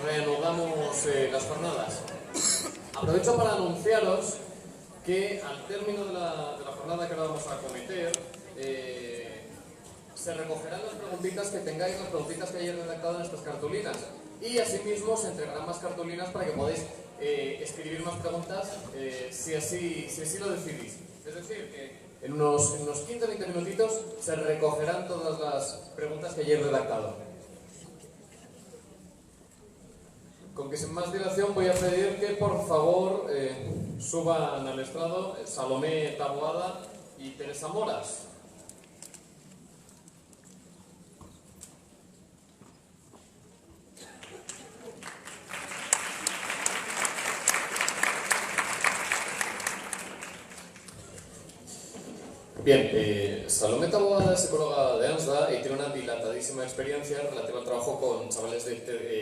reanudamos las jornadas. Aprovecho para anunciaros que al término de la jornada que ahora vamos a acometer, se recogerán las preguntitas que tengáis, las preguntitas que hayáis redactado en estas cartulinas. Y asimismo se entregarán más cartulinas para que podáis escribir más preguntas si así lo decidís. Es decir, que en unos 15-20 minutitos se recogerán todas las preguntas que hayáis redactado. Con que sin más dilación voy a pedir que por favor suban al estrado Salomé Taboada y Teresa Moras. Bien, Salomé Taboada es psicóloga de ANSDA y tiene una dilatadísima experiencia relativa al trabajo con chavales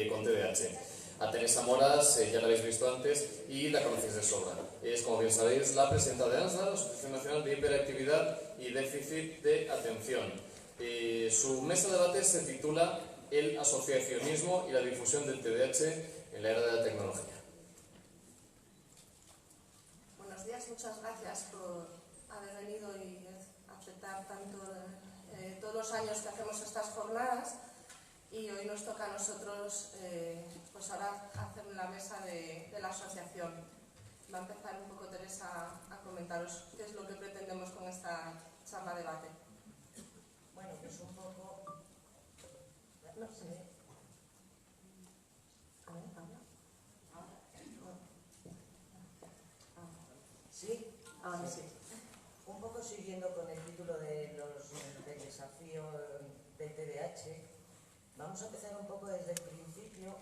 con TDAH. A Teresa Moras ya la habéis visto antes y la conocéis de sobra. Es, como bien sabéis, la presidenta de ANSDA, la Asociación Nacional de Hiperactividad y Déficit de Atención. Su mesa de debate se titula El asociacionismo y la difusión del TDAH en la era de la tecnología. Buenos días, muchas gracias por haber venido y aceptar tanto todos los años que hacemos estas jornadas. Y hoy nos toca a nosotros, pues ahora hacer la mesa de la asociación. Va a empezar un poco Teresa a comentaros qué es lo que pretendemos con esta charla debate. Bueno, pues un poco... No sé. A ver, habla. ¿Sí? Ahora sí. Un poco siguiendo con el título del desafío del TDAH. Vamos a empezar un poco desde el principio,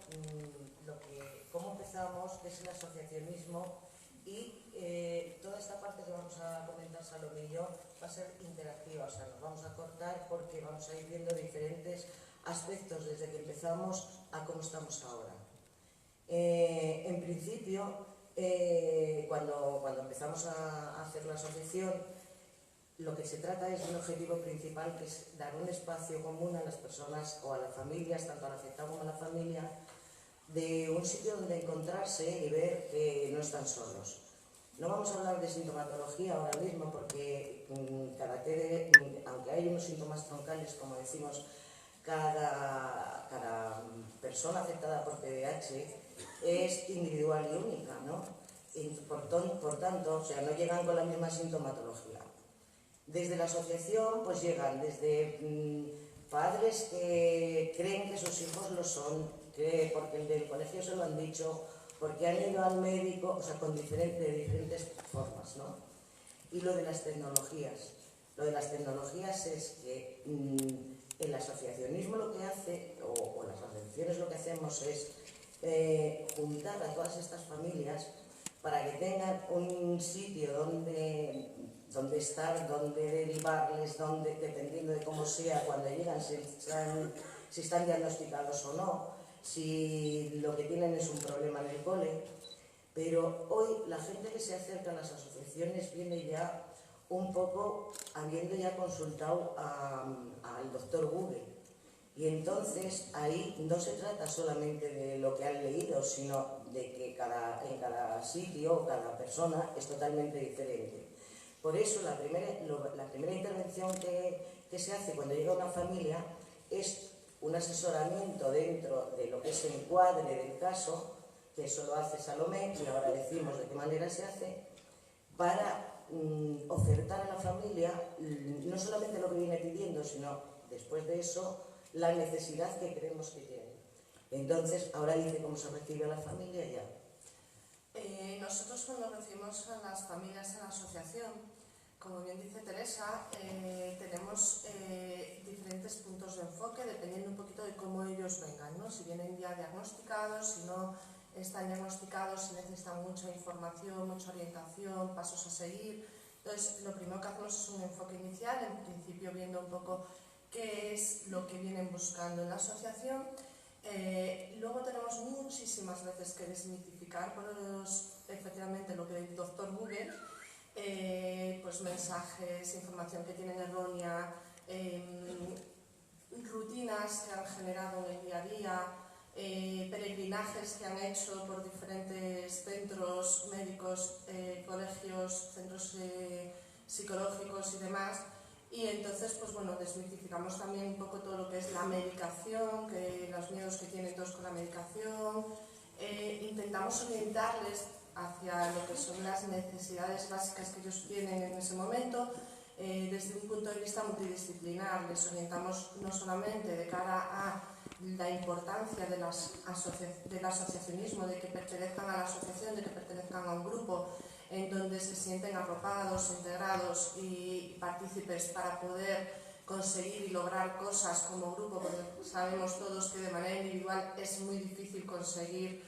cómo empezamos, qué es el asociacionismo y toda esta parte que vamos a comentar Salomé y yo va a ser interactiva, o sea, nos vamos a cortar porque vamos a ir viendo diferentes aspectos desde que empezamos a cómo estamos ahora. En principio, cuando empezamos a hacer la asociación, lo que se trata es de un objetivo principal, que es dar un espacio común a las personas o a las familias, tanto al afectado como a la familia, de un sitio donde encontrarse y ver que no están solos. No vamos a hablar de sintomatología ahora mismo porque aunque hay unos síntomas troncales, como decimos, cada persona afectada por TDAH es individual y única, ¿no? Y por tanto, o sea, no llegan con la misma sintomatología. Desde la asociación pues llegan desde padres que creen que sus hijos lo son, porque el del colegio se lo han dicho, porque han ido al médico, o sea, de diferentes formas, ¿no? Y lo de las tecnologías. Lo de las tecnologías es que el asociacionismo lo que hace, o las asociaciones lo que hacemos es juntar a todas estas familias para que tengan un sitio donde estar, donde derivarles, dependiendo de cómo sea, cuando llegan, si están diagnosticados o no, si lo que tienen es un problema en el cole. Pero hoy la gente que se acerca a las asociaciones viene ya un poco habiendo ya consultado al doctor Google. Y entonces ahí no se trata solamente de lo que han leído, sino de que en cada sitio, cada persona es totalmente diferente. Por eso la primera intervención que se hace cuando llega una familia es un asesoramiento dentro de lo que es el encuadre del caso, que eso lo hace Salomé, y ahora decimos de qué manera se hace, para ofertar a la familia no solamente lo que viene pidiendo, sino después de eso la necesidad que creemos que tiene. Entonces, ahora dice cómo se recibe a la familia ya. Nosotros cuando recibimos a las familias en la asociación, como bien dice Teresa, tenemos diferentes puntos de enfoque dependiendo un poquito de cómo ellos vengan, ¿no? Si vienen ya diagnosticados, si no están diagnosticados, si necesitan mucha información, mucha orientación, pasos a seguir. Entonces, lo primero que hacemos es un enfoque inicial, en principio viendo un poco qué es lo que vienen buscando en la asociación. Luego tenemos muchísimas veces que desmitificar, efectivamente lo que el doctor Google, pues mensajes, información que tienen errónea, rutinas que han generado en el día a día, peregrinajes que han hecho por diferentes centros médicos, colegios, centros psicológicos y demás. Y entonces, pues bueno, desmitificamos también un poco todo lo que es la medicación, que los miedos que tienen todos con la medicación. Intentamos orientarles hacia lo que son las necesidades básicas que ellos tienen en ese momento, desde un punto de vista multidisciplinar. Les orientamos no solamente de cara a la importancia del asociacionismo, de que pertenezcan a la asociación, de que pertenezcan a un grupo en donde se sienten arropados, integrados y partícipes para poder conseguir y lograr cosas como grupo, porque sabemos todos que de manera individual es muy difícil conseguir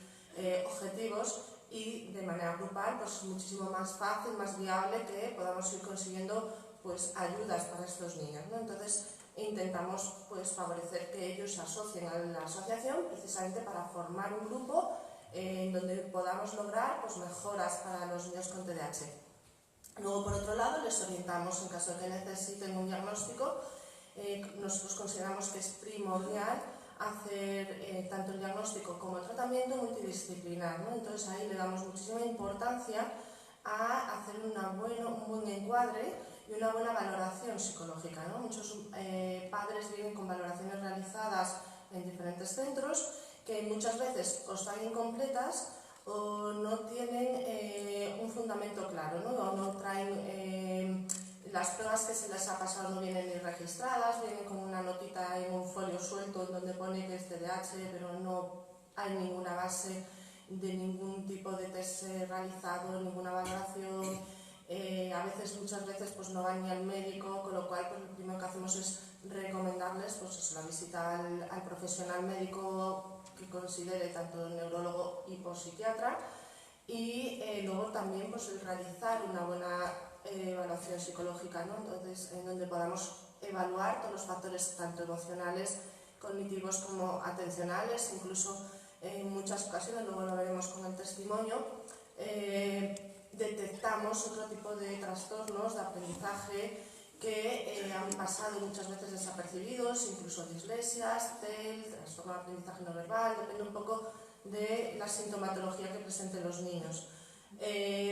objetivos, y de manera grupal pues muchísimo más fácil, más viable que podamos ir consiguiendo pues ayudas para estos niños, ¿no? Entonces intentamos pues favorecer que ellos se asocien a la asociación precisamente para formar un grupo en donde podamos lograr pues mejoras para los niños con TDAH. Luego, por otro lado, les orientamos en caso de que necesiten un diagnóstico. Nosotros consideramos que es primordial hacer tanto el diagnóstico como el tratamiento multidisciplinar, ¿no? Entonces ahí le damos muchísima importancia a hacer un buen encuadre y una buena valoración psicológica, ¿no? Muchos padres vienen con valoraciones realizadas en diferentes centros que muchas veces o están incompletas o no tienen un fundamento claro, ¿no? O no traen las pruebas que se les ha pasado, no vienen ni registradas, vienen con una notita en un folio suelto en donde pone que es TDAH, pero no hay ninguna base de ningún tipo de test realizado, ninguna valoración. Muchas veces pues no van ni al médico, con lo cual pues, lo primero que hacemos es recomendarles pues, eso, la visita al profesional médico que considere tanto neurólogo y psiquiatra, y luego también pues, el realizar una buena evaluación psicológica, ¿no? Entonces, en donde podamos evaluar todos los factores tanto emocionales, cognitivos como atencionales, incluso en muchas ocasiones, luego lo veremos con el testimonio, detectamos otro tipo de trastornos de aprendizaje que han pasado muchas veces desapercibidos, incluso dislesias, TEL, trastorno de aprendizaje no verbal, depende un poco de la sintomatología que presenten los niños.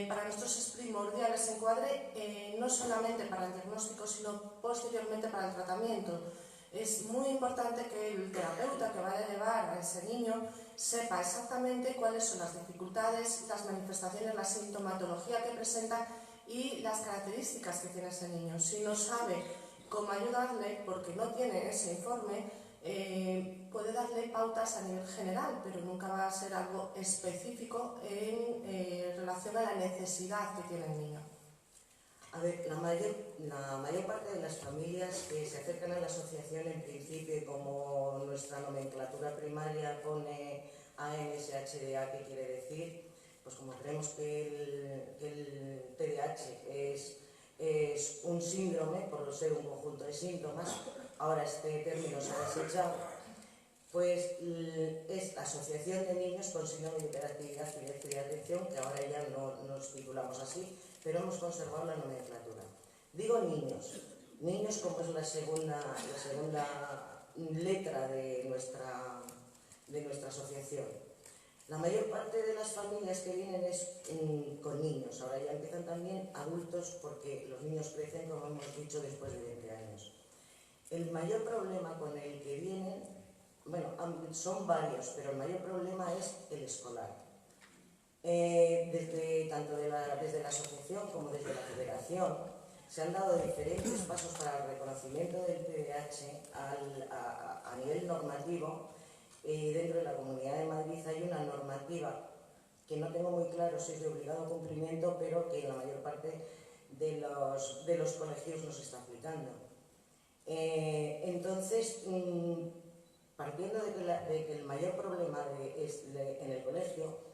Para nosotros es primordial ese encuadre, no solamente para el diagnóstico, sino posteriormente para el tratamiento. Es muy importante que el terapeuta que vaya a llevar a ese niño sepa exactamente cuáles son las dificultades, las manifestaciones, la sintomatología que presenta y las características que tiene ese niño. Si no sabe cómo ayudarle, porque no tiene ese informe, puede darle pautas a nivel general, pero nunca va a ser algo específico en relación a la necesidad que tiene el niño. A ver, la mayor parte de las familias que se acercan a la asociación, en principio, como nuestra nomenclatura primaria pone AMSHDA, ¿qué quiere decir? Pues como creemos que el TDAH es un síndrome, por ser un conjunto de síntomas, ahora este término se ha desechado, pues es Asociación de Niños con Síndrome de Hiperactividad y Déficit de Atención, que ahora ya no nos titulamos así, pero hemos conservado la nomenclatura. Digo niños como es la segunda letra de nuestra asociación. La mayor parte de las familias que vienen es con niños, ahora ya empiezan también adultos porque los niños crecen, como hemos dicho, después de 20 años. El mayor problema con el que vienen, bueno, son varios, pero el mayor problema es el escolar. Desde la asociación como desde la federación se han dado diferentes pasos para el reconocimiento del TDAH a nivel normativo. Dentro de la Comunidad de Madrid hay una normativa que no tengo muy claro si es de obligado cumplimiento, pero que en la mayor parte de los colegios no se está aplicando. Entonces, partiendo de que el mayor problema es en el colegio,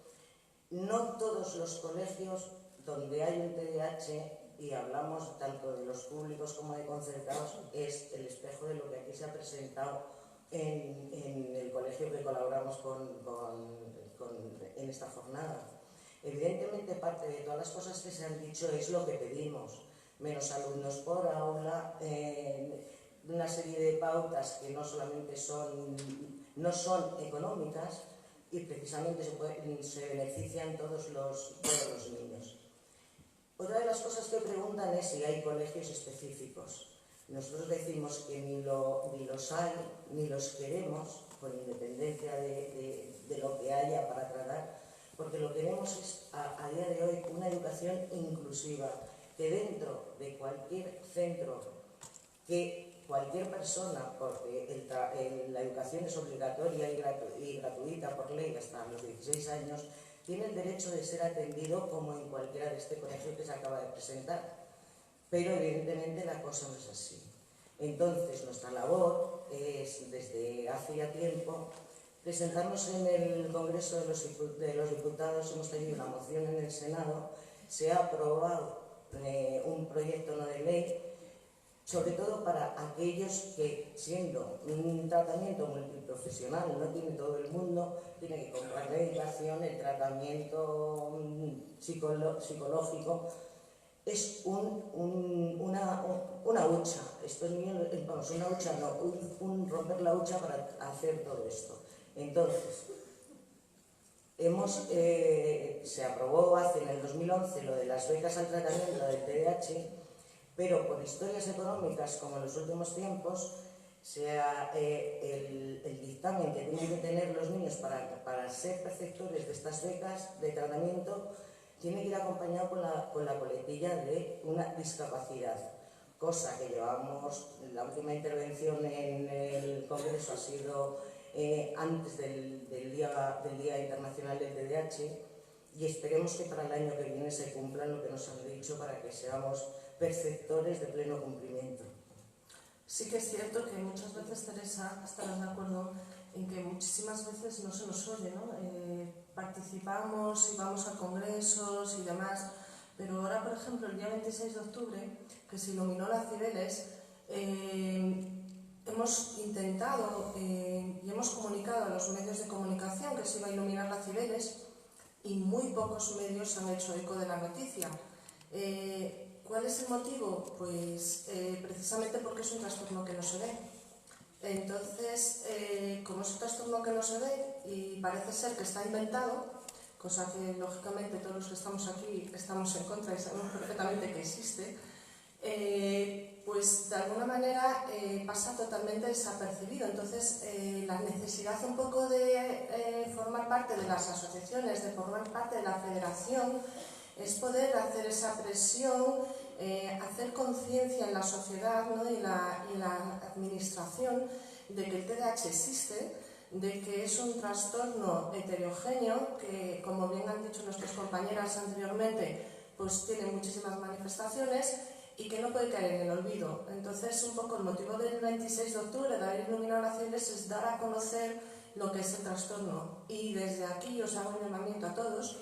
no todos los colegios donde hay un TDAH, y hablamos tanto de los públicos como de concertados, es el espejo de lo que aquí se ha presentado en el colegio que colaboramos en esta jornada. Evidentemente, parte de todas las cosas que se han dicho es lo que pedimos: menos alumnos por aula, una serie de pautas que no solamente son no son económicas y precisamente se benefician todos los niños. Otra de las cosas que preguntan es si hay colegios específicos. Nosotros decimos que ni los hay ni los queremos, con independencia de lo que haya para tratar, porque lo que queremos es a día de hoy una educación inclusiva, que dentro de cualquier centro, que cualquier persona, porque la educación es obligatoria y gratuita por ley hasta los 16 años, tiene el derecho de ser atendido como en cualquiera de este colegio que se acaba de presentar. Pero evidentemente la cosa no es así. Entonces nuestra labor es, desde hace ya tiempo, presentarnos en el Congreso de los Diputados. Hemos tenido una moción en el Senado, se ha aprobado un proyecto no de ley, sobre todo para aquellos que, siendo un tratamiento multiprofesional, no tiene todo el mundo, tiene que comprar medicación, el tratamiento psicológico. Es una hucha, estos niños, vamos, una hucha no, un romper la hucha para hacer todo esto. Entonces, se aprobó en el 2011 lo de las becas al tratamiento del TDAH, pero por historias económicas, como en los últimos tiempos, el dictamen que tienen que tener los niños para ser perceptores de estas becas de tratamiento tiene que ir acompañado con la coletilla de una discapacidad, cosa que llevamos, la última intervención en el Congreso ha sido antes del Día Internacional del TDAH, y esperemos que para el año que viene se cumplan lo que nos han dicho para que seamos perceptores de pleno cumplimiento. Sí que es cierto que muchas veces, Teresa, estarás de acuerdo en que muchísimas veces no se nos oye, ¿no? Participamos y vamos a congresos y demás, pero ahora, por ejemplo, el día 26 de octubre, que se iluminó la Cibeles, hemos intentado y hemos comunicado a los medios de comunicación que se iba a iluminar la Cibeles, y muy pocos medios han hecho eco de la noticia. ¿Cuál es el motivo? Pues precisamente porque es un trastorno que no se ve. Entonces, como es un trastorno que no se ve y parece ser que está inventado, cosa que lógicamente todos los que estamos aquí estamos en contra y sabemos perfectamente que existe, pues de alguna manera pasa totalmente desapercibido. Entonces, la necesidad un poco de formar parte de las asociaciones, de formar parte de la federación, es poder hacer esa presión, hacer conciencia en la sociedad, ¿no? y la administración de que el TDAH existe, de que es un trastorno heterogéneo que, como bien han dicho nuestras compañeras anteriormente, pues tiene muchísimas manifestaciones y que no puede caer en el olvido. Entonces, un poco el motivo del 26 de octubre de haber iluminado las Cibeles es dar a conocer lo que es el trastorno. Y desde aquí os hago un llamamiento a todos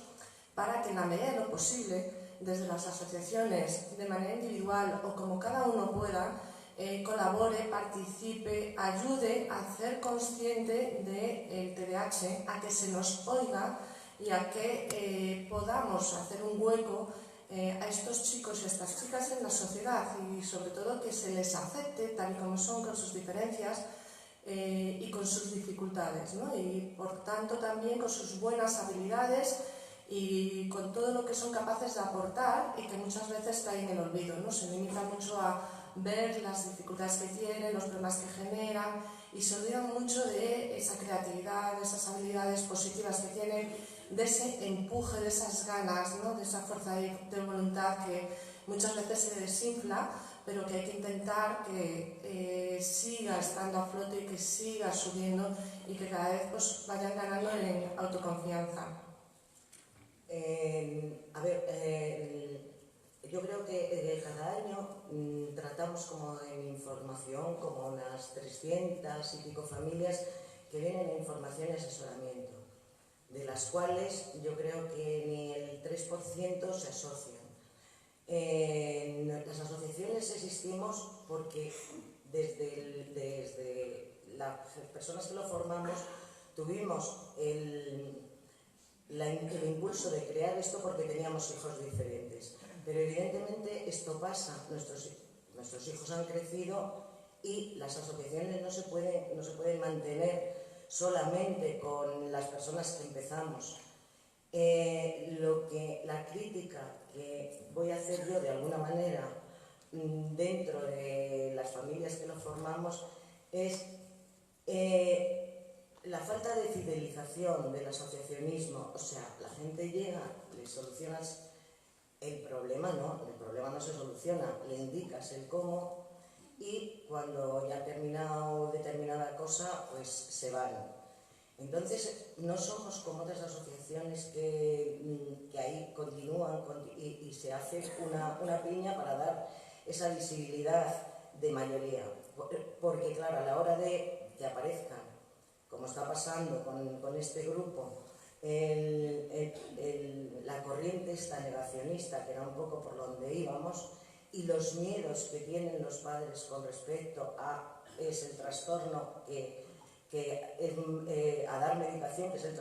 para que en la medida de lo posible, desde las asociaciones, de manera individual o como cada uno pueda, colabore, participe, ayude a hacer consciente del TDAH, a que se nos oiga y a que podamos hacer un hueco a estos chicos y a estas chicas en la sociedad, y sobre todo que se les acepte tal y como son, con sus diferencias y con sus dificultades, ¿no? Y por tanto también con sus buenas habilidades y con todo lo que son capaces de aportar y que muchas veces cae en el olvido, ¿no? Se limita mucho a ver las dificultades que tienen, los problemas que generan, y se olvidan mucho de esa creatividad, de esas habilidades positivas que tienen, de ese empuje, de esas ganas, ¿no? De esa fuerza de voluntad que muchas veces se desinfla, pero que hay que intentar que siga estando a flote y que siga subiendo y que cada vez pues, vayan ganando en autoconfianza. Yo creo que cada año tratamos como en información como unas 300 y pico familias que vienen en información y asesoramiento, de las cuales yo creo que ni el 3% se asocian. Las asociaciones existimos porque desde las personas que lo formamos tuvimos el impulso de crear esto porque teníamos hijos diferentes. Pero evidentemente esto pasa, nuestros hijos han crecido y las asociaciones no se pueden mantener solamente con las personas que empezamos. La crítica que voy a hacer yo de alguna manera dentro de las familias que lo formamos es la falta de fidelización del asociacionismo. O sea, la gente llega, le solucionas el problema no se soluciona, le indicas el cómo y cuando ya ha terminado determinada cosa, pues se van. Entonces, no somos como otras asociaciones que ahí continúan y se hace una piña para dar esa visibilidad de mayoría. Porque, claro, a la hora de que aparezcan, como está pasando con este grupo, la corriente esta negacionista, que era un poco por donde íbamos, y los miedos que tienen los padres con respecto a ese trastorno a dar medicación, que es el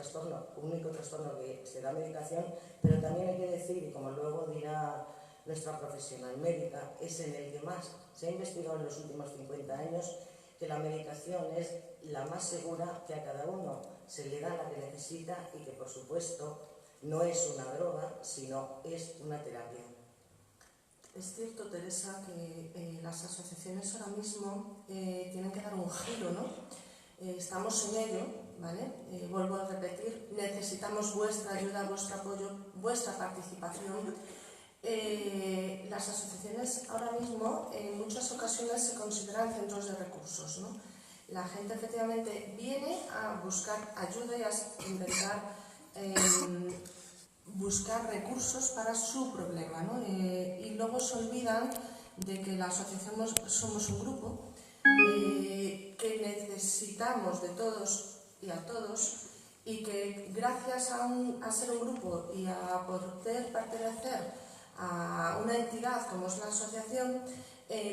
único trastorno que se da medicación, pero también hay que decir, y como luego dirá nuestra profesional médica, es en el que más se ha investigado en los últimos 50 años, que la medicación es la más segura, que a cada uno se le da la que necesita y que, por supuesto, no es una droga, sino es una terapia. Es cierto, Teresa, que las asociaciones ahora mismo tienen que dar un giro, ¿no? Estamos en ello, ¿vale? Vuelvo a repetir, necesitamos vuestra ayuda, vuestro apoyo, vuestra participación. Las asociaciones ahora mismo en muchas ocasiones se consideran centros de recursos, ¿no? La gente efectivamente viene a buscar ayuda y a intentar buscar recursos para su problema, ¿no? Y luego se olvidan de que la asociación somos un grupo que necesitamos de todos y a todos, y que gracias a ser un grupo y a poder pertenecer a una entidad como es la asociación,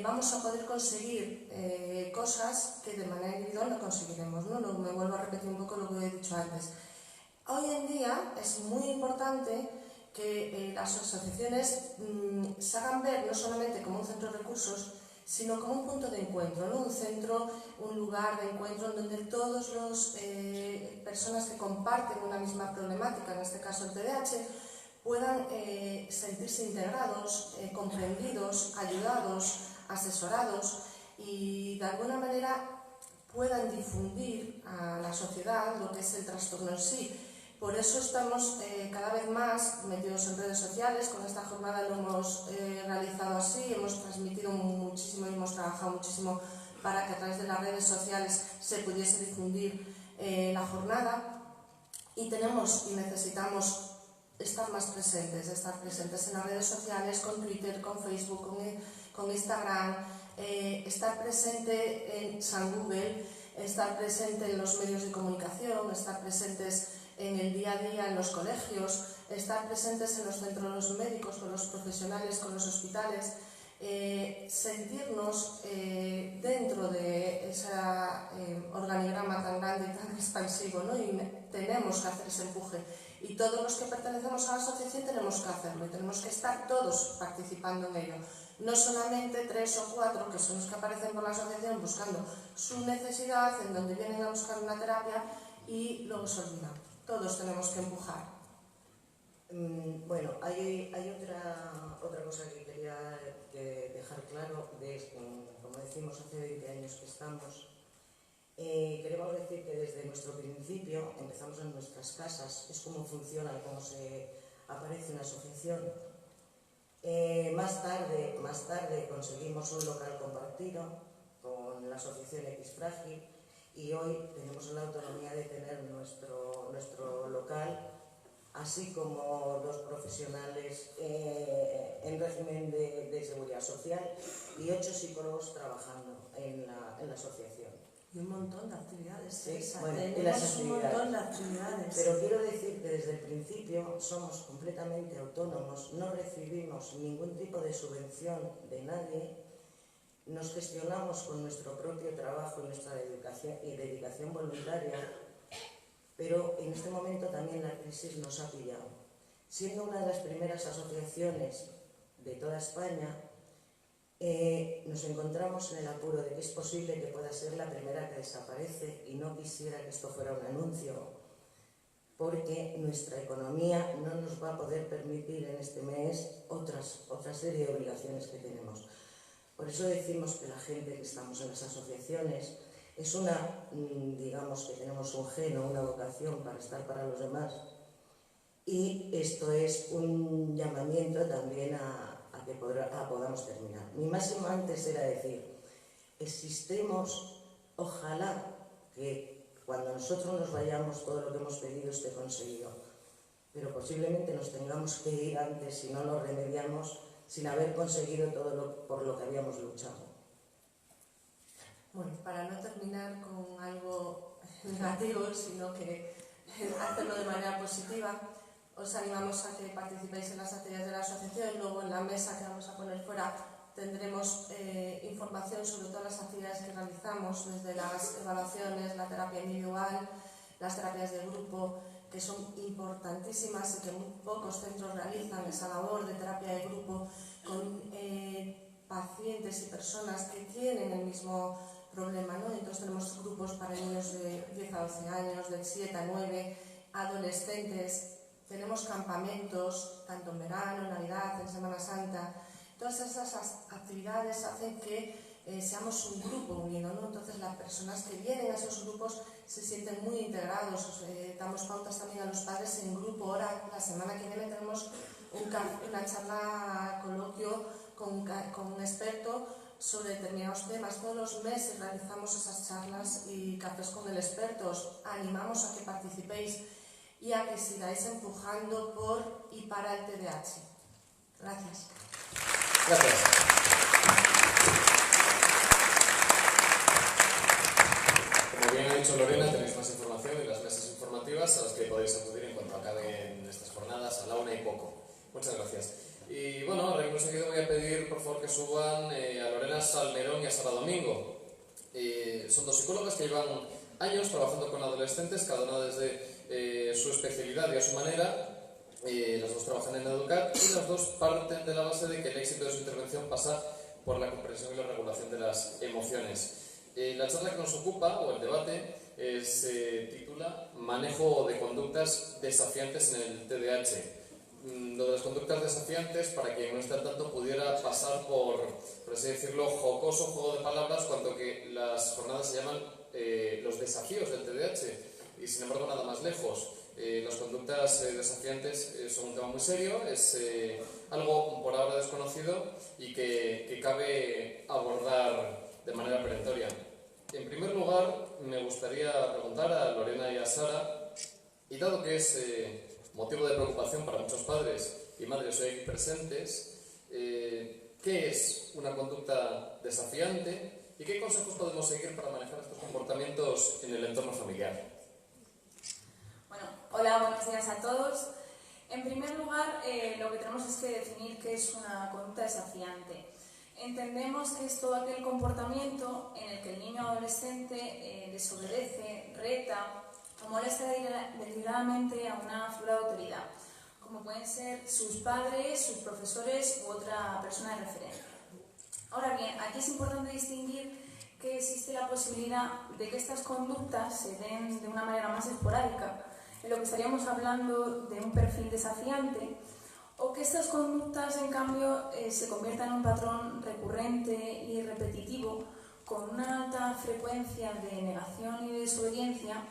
vamos a poder conseguir cosas que de manera individual no conseguiremos, ¿no? Me vuelvo a repetir un poco lo que he dicho antes. Hoy en día es muy importante que las asociaciones se hagan ver no solamente como un centro de recursos, sino como un punto de encuentro, ¿no? Un lugar de encuentro en donde todas las personas que comparten una misma problemática, en este caso el TDAH, puedan sentirse integrados, comprendidos, ayudados, asesorados y de alguna manera puedan difundir a la sociedad lo que es el trastorno en sí. Por eso estamos cada vez más metidos en redes sociales. Con esta jornada lo hemos realizado así, hemos transmitido muchísimo y hemos trabajado muchísimo para que a través de las redes sociales se pudiese difundir la jornada, y tenemos y necesitamos estar más presentes, estar presentes en las redes sociales, con Twitter, con Facebook, con Instagram, estar presente en San Google, estar presente en los medios de comunicación, estar presentes en el día a día en los colegios, estar presentes en los centros médicos, con los profesionales, con los hospitales, sentirnos dentro de ese organigrama tan grande y tan expansivo, ¿no? Y tenemos que hacer ese empuje. Y todos los que pertenecemos a la asociación tenemos que hacerlo y tenemos que estar todos participando en ello. No solamente 3 o 4 que son los que aparecen por la asociación buscando su necesidad, en donde vienen a buscar una terapia y luego se olvidan. Todos tenemos que empujar. Bueno, hay otra cosa que quería dejar claro. Como decimos, hace 20 años que estamos. Queremos decir que desde nuestro principio empezamos en nuestras casas. Es como funciona, cómo se aparece una asociación. Más tarde conseguimos un local compartido con la asociación X Frágil, y hoy tenemos la autonomía de tener nuestro local, así como 2 profesionales en régimen de seguridad social y 8 psicólogos trabajando en la asociación. Y un montón de actividades. Sí, bueno, tenemos un montón de actividades. Pero quiero decir que desde el principio somos completamente autónomos, no recibimos ningún tipo de subvención de nadie, nos gestionamos con nuestro propio trabajo y nuestra dedicación voluntaria, pero en este momento también la crisis nos ha pillado. Siendo una de las primeras asociaciones de toda España, nos encontramos en el apuro de que es posible que pueda ser la primera que desaparece, y no quisiera que esto fuera un anuncio, porque nuestra economía no nos va a poder permitir en este mes otra serie de obligaciones que tenemos. Por eso decimos que la gente que estamos en las asociaciones es digamos que tenemos un gen o una vocación para estar para los demás, y esto es un llamamiento también a que podamos terminar. Mi máximo antes era decir, existemos, ojalá que cuando nosotros nos vayamos todo lo que hemos pedido esté conseguido, pero posiblemente nos tengamos que ir antes si no lo remediamos, sin haber conseguido todo por lo que habíamos luchado. Bueno, para no terminar con algo negativo, sino que hacerlo de manera positiva, os animamos a que participéis en las actividades de la asociación. Luego en la mesa que vamos a poner fuera tendremos información sobre todas las actividades que realizamos, desde las evaluaciones, la terapia individual, las terapias de grupo, que son importantísimas y que muy pocos centros realizan esa labor de terapia de grupo con pacientes y personas que tienen el mismo problema, ¿no? Entonces tenemos grupos para niños de 10 a 12 años, de 7 a 9, adolescentes, tenemos campamentos, tanto en verano, en Navidad, en Semana Santa. Todas esas actividades hacen que seamos un grupo unido, ¿no? Entonces las personas que vienen a esos grupos se sienten muy integrados. Damos pautas también a los padres en grupo. Ahora, la semana que viene tenemos una charla, coloquio con un experto sobre determinados temas. Todos los meses realizamos esas charlas y cafés con el experto. Os animamos a que participéis y a que sigáis empujando por y para el TDAH. Gracias. Gracias. Como bien ha dicho Lorena, tenéis más información en las mesas informativas a las que podéis acudir en cuanto acaben estas jornadas a la 1:00 Muchas gracias. Y bueno, ahora mismo seguido voy a pedir por favor que suban a Lorena Salmerón y a Sara Domingo. Son dos psicólogas que llevan años trabajando con adolescentes, cada una desde su especialidad y a su manera. Las dos trabajan en Educat y las dos parten de la base de que el éxito de su intervención pasa por la comprensión y la regulación de las emociones. La charla que nos ocupa, o el debate, se titula Manejo de conductas desafiantes en el TDAH. Lo de las conductas desafiantes, para quien no esté al tanto, pudiera pasar por así decirlo, jocoso juego de palabras, cuanto que las jornadas se llaman los desafíos del TDAH, y sin embargo nada más lejos. Las conductas desafiantes son un tema muy serio, es algo por ahora desconocido y que cabe abordar de manera perentoria. En primer lugar, me gustaría preguntar a Lorena y a Sara, y dado que es motivo de preocupación para muchos padres y madres hoy aquí presentes, ¿qué es una conducta desafiante y qué consejos podemos seguir para manejar estos comportamientos en el entorno familiar? Bueno, hola, buenos días a todos. En primer lugar, lo que tenemos es que definir qué es una conducta desafiante. Entendemos que es todo aquel comportamiento en el que el niño o adolescente desobedece, reta o molesta deliberadamente a una figura de autoridad, como pueden ser sus padres, sus profesores u otra persona de referencia. Ahora bien, aquí es importante distinguir que existe la posibilidad de que estas conductas se den de una manera más esporádica, en lo que estaríamos hablando de un perfil desafiante, o que estas conductas, en cambio, se conviertan en un patrón recurrente y repetitivo, con una alta frecuencia de negación y de desobediencia,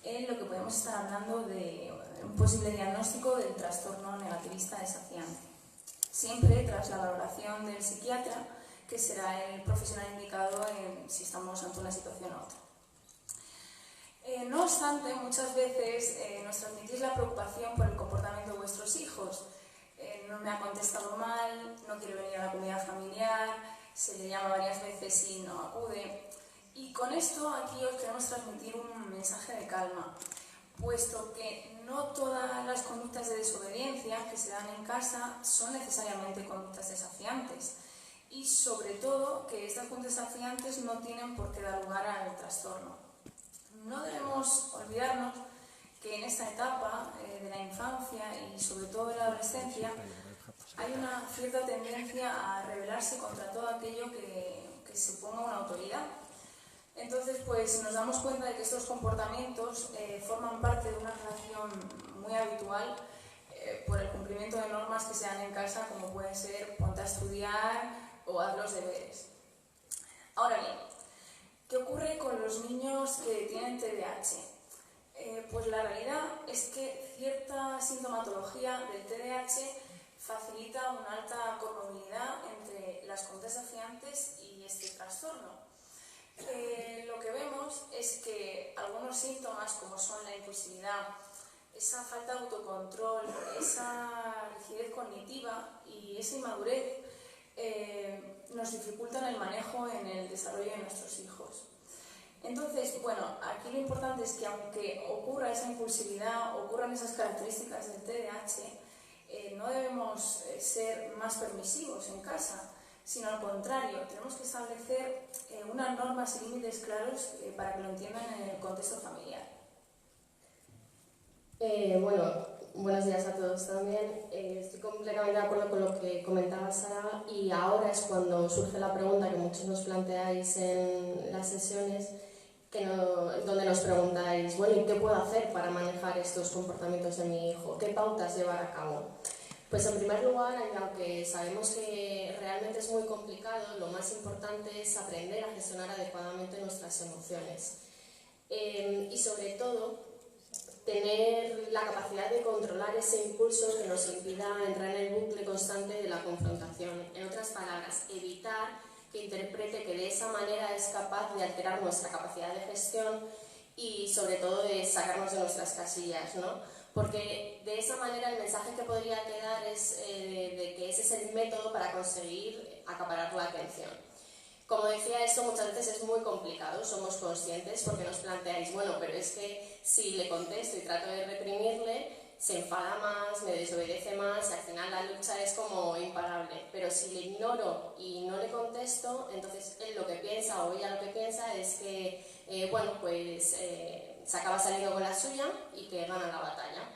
en lo que podemos estar hablando de un posible diagnóstico del trastorno negativista desafiante. Siempre tras la valoración del psiquiatra, que será el profesional indicado si estamos ante una situación u otra. No obstante, muchas veces nos transmitís la preocupación por el comportamiento de vuestros hijos. No me ha contestado mal, no quiere venir a la comida familiar, se le llama varias veces y no acude. Y con esto aquí os queremos transmitir un mensaje de calma, puesto que no todas las conductas de desobediencia que se dan en casa son necesariamente conductas desafiantes. Y sobre todo que estas conductas desafiantes no tienen por qué dar lugar al trastorno. No debemos olvidarnos que en esta etapa de la infancia y sobre todo de la adolescencia hay una cierta tendencia a rebelarse contra todo aquello que suponga una autoridad. Entonces, pues nos damos cuenta de que estos comportamientos forman parte de una relación muy habitual por el cumplimiento de normas que se dan en casa, como puede ser ponte a estudiar o haz los deberes. Ahora bien, ¿qué ocurre con los niños que tienen TDAH? Pues la realidad es que cierta sintomatología del TDAH facilita una alta comorbilidad entre las conductas desafiantes y este trastorno. Lo que vemos es que algunos síntomas, como son la impulsividad, esa falta de autocontrol, esa rigidez cognitiva y esa inmadurez, nos dificultan el manejo en el desarrollo de nuestros hijos. Entonces, bueno, aquí lo importante es que aunque ocurra esa impulsividad, ocurran esas características del TDAH, no debemos ser más permisivos en casa, sino al contrario, tenemos que establecer unas normas y límites claros para que lo entiendan en el contexto familiar. Bueno, buenos días a todos también. Estoy completamente de acuerdo con lo que comentaba Sara, y ahora es cuando surge la pregunta que muchos nos planteáis en las sesiones, donde nos preguntáis, bueno, ¿y qué puedo hacer para manejar estos comportamientos de mi hijo? ¿Qué pautas llevar a cabo? Pues en primer lugar, aunque sabemos que realmente es muy complicado, lo más importante es aprender a gestionar adecuadamente nuestras emociones. Y sobre todo, tener la capacidad de controlar ese impulso que nos impida entrar en el bucle constante de la confrontación. En otras palabras, evitar que interprete que de esa manera es capaz de alterar nuestra capacidad de gestión y sobre todo de sacarnos de nuestras casillas, ¿no? Porque de esa manera el mensaje que podría quedar es de que ese es el método para conseguir acaparar la atención. Como decía, esto muchas veces es muy complicado, somos conscientes, porque nos planteáis, bueno, pero es que si le contesto y trato de reprimirle, se enfada más, me desobedece más y al final la lucha es como imparable. Pero si le ignoro y no le contesto, entonces él lo que piensa o ella lo que piensa es que, bueno, pues se acaba saliendo con la suya y que gana la batalla.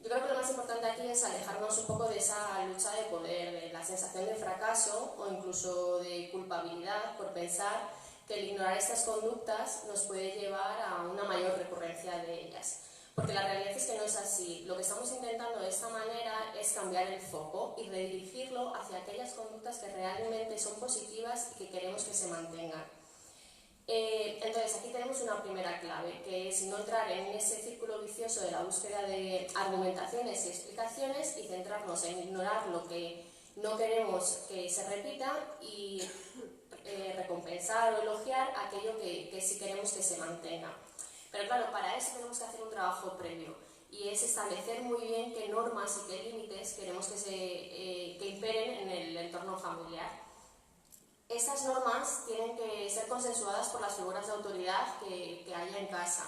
Yo creo que lo más importante aquí es alejarnos un poco de esa lucha de poder, de la sensación de fracaso o incluso de culpabilidad por pensar que el ignorar estas conductas nos puede llevar a una mayor recurrencia de ellas. Porque la realidad es que no es así. Lo que estamos intentando de esta manera es cambiar el foco y redirigirlo hacia aquellas conductas que realmente son positivas y que queremos que se mantengan. Entonces aquí tenemos una primera clave, que es no entrar en ese círculo vicioso de la búsqueda de argumentaciones y explicaciones y centrarnos en ignorar lo que no queremos que se repita y recompensar o elogiar aquello que sí queremos que se mantenga. Pero claro, para eso tenemos que hacer un trabajo previo y es establecer muy bien qué normas y qué límites queremos que imperen en el entorno familiar. Estas normas tienen que ser consensuadas por las figuras de autoridad que haya en casa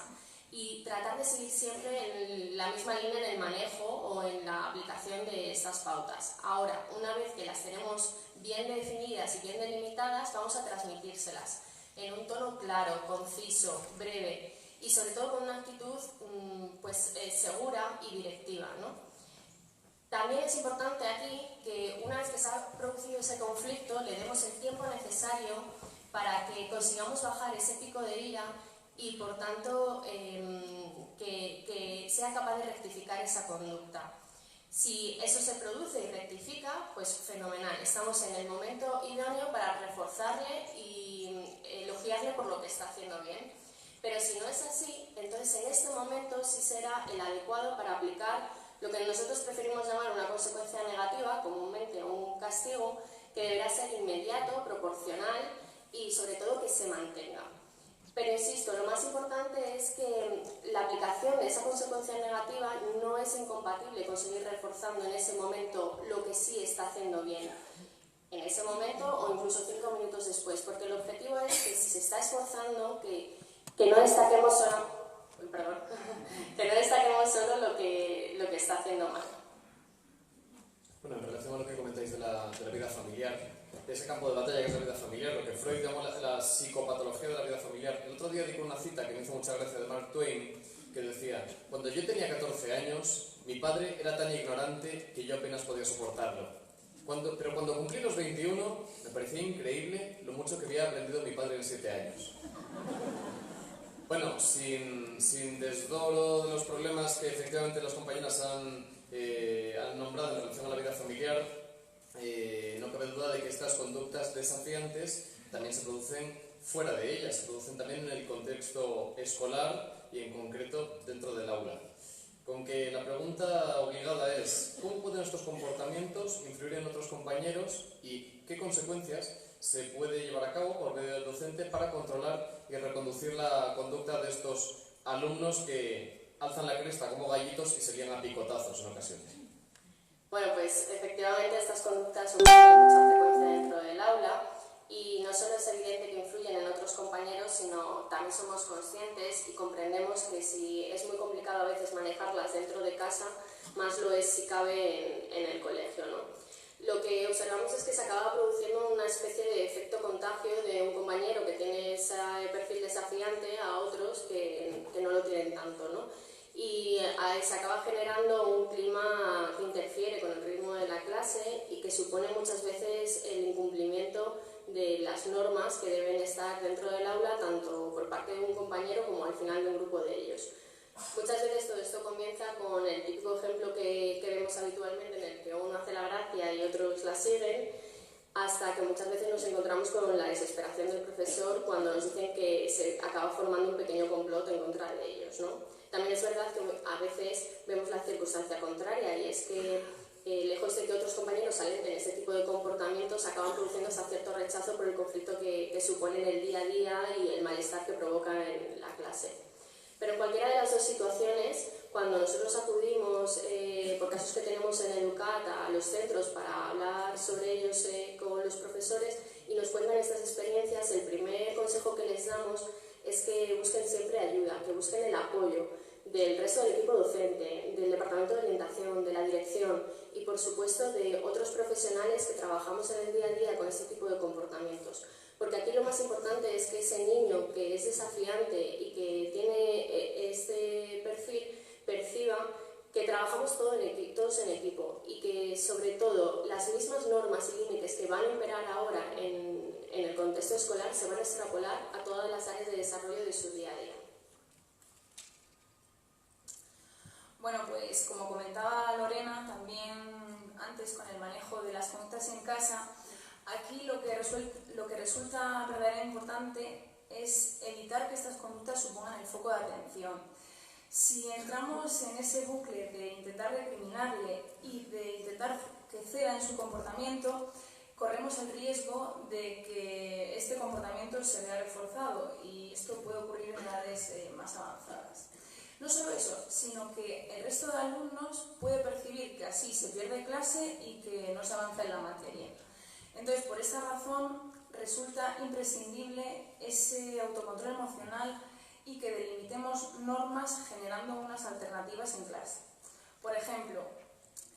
y tratar de seguir siempre en la misma línea en el manejo o en la aplicación de estas pautas. Ahora, una vez que las tenemos bien definidas y bien delimitadas, vamos a transmitírselas en un tono claro, conciso, breve y sobre todo con una actitud segura y directiva, ¿no? También es importante aquí que una vez que se ha producido ese conflicto le demos el tiempo necesario para que consigamos bajar ese pico de ira y por tanto que sea capaz de rectificar esa conducta. Si eso se produce y rectifica, pues fenomenal, estamos en el momento idóneo para reforzarle y elogiarle por lo que está haciendo bien. Pero si no es así, entonces en este momento sí será el adecuado para aplicar lo que nosotros preferimos llamar una consecuencia negativa, comúnmente un castigo, que deberá ser inmediato, proporcional y sobre todo que se mantenga. Pero insisto, lo más importante es que la aplicación de esa consecuencia negativa no es incompatible con seguir reforzando en ese momento lo que sí está haciendo bien, en ese momento o incluso 5 minutos después, porque el objetivo es que si se está esforzando, que no destaquemos solo lo que está haciendo mal. Bueno, en relación a lo que comentáis de la vida familiar, de ese campo de batalla que es la vida familiar, lo que Freud llamó la psicopatología de la vida familiar. El otro día di con una cita que me hizo mucha gracia de Mark Twain, que decía: cuando yo tenía 14 años, mi padre era tan ignorante que yo apenas podía soportarlo. Pero cuando cumplí los 21, me parecía increíble lo mucho que había aprendido mi padre en 7 años. Bueno, sin desdoro de los problemas que efectivamente las compañeras han nombrado en relación a la vida familiar, no cabe duda de que estas conductas desafiantes también se producen fuera de ellas, se producen también en el contexto escolar y en concreto dentro del aula. Con que la pregunta obligada es ¿cómo pueden estos comportamientos influir en otros compañeros y qué consecuencias se puede llevar a cabo por medio del docente para controlar y reconducir la conducta de estos alumnos que alzan la cresta como gallitos y se lían a picotazos en ocasiones? Bueno, pues efectivamente estas conductas ocurren con mucha frecuencia dentro del aula y no solo es evidente que influyen en otros compañeros, sino también somos conscientes y comprendemos que si es muy complicado a veces manejarlas dentro de casa, más lo es si cabe en el colegio, ¿no? Lo que observamos es que se acaba produciendo una especie de efecto contagio de un compañero que tiene ese perfil desafiante a otros que no lo tienen tanto, ¿no? Y se acaba generando un clima que interfiere con el ritmo de la clase y que supone muchas veces el incumplimiento de las normas que deben estar dentro del aula, tanto por parte de un compañero como al final de un grupo de ellos. Muchas veces todo esto comienza con el típico ejemplo que vemos habitualmente en el que uno hace la gracia y otros la siguen, hasta que muchas veces nos encontramos con la desesperación del profesor cuando nos dicen que se acaba formando un pequeño complot en contra de ellos, ¿no? También es verdad que a veces vemos la circunstancia contraria y es que lejos de que otros compañeros alenten ese tipo de comportamientos, acaban produciendo hasta cierto rechazo por el conflicto que supone en el día a día y el malestar que provoca en la clase. Pero en cualquiera de las dos situaciones, cuando nosotros acudimos, por casos que tenemos en Educat, a los centros para hablar sobre ellos con los profesores y nos cuentan estas experiencias, el primer consejo que les damos es que busquen siempre ayuda, que busquen el apoyo del resto del equipo docente, del departamento de orientación, de la dirección y por supuesto de otros profesionales que trabajamos en el día a día con este tipo de comportamientos. Porque aquí lo más importante es que ese niño que es desafiante y que tiene este perfil perciba que trabajamos todos en equipo y que sobre todo las mismas normas y límites que van a imperar ahora en el contexto escolar se van a extrapolar a todas las áreas de desarrollo de su día a día. Bueno, pues como comentaba Lorena también antes con el manejo de las conductas en casa, aquí lo que resulta verdaderamente importante es evitar que estas conductas supongan el foco de atención. Si entramos en ese bucle de intentar recriminarle y de intentar que ceda en su comportamiento, corremos el riesgo de que este comportamiento se vea reforzado y esto puede ocurrir en edades más avanzadas. No solo eso, sino que el resto de alumnos puede percibir que así se pierde clase y que no se avanza en la materia. Entonces, por esta razón, resulta imprescindible ese autocontrol emocional y que delimitemos normas generando unas alternativas en clase. Por ejemplo,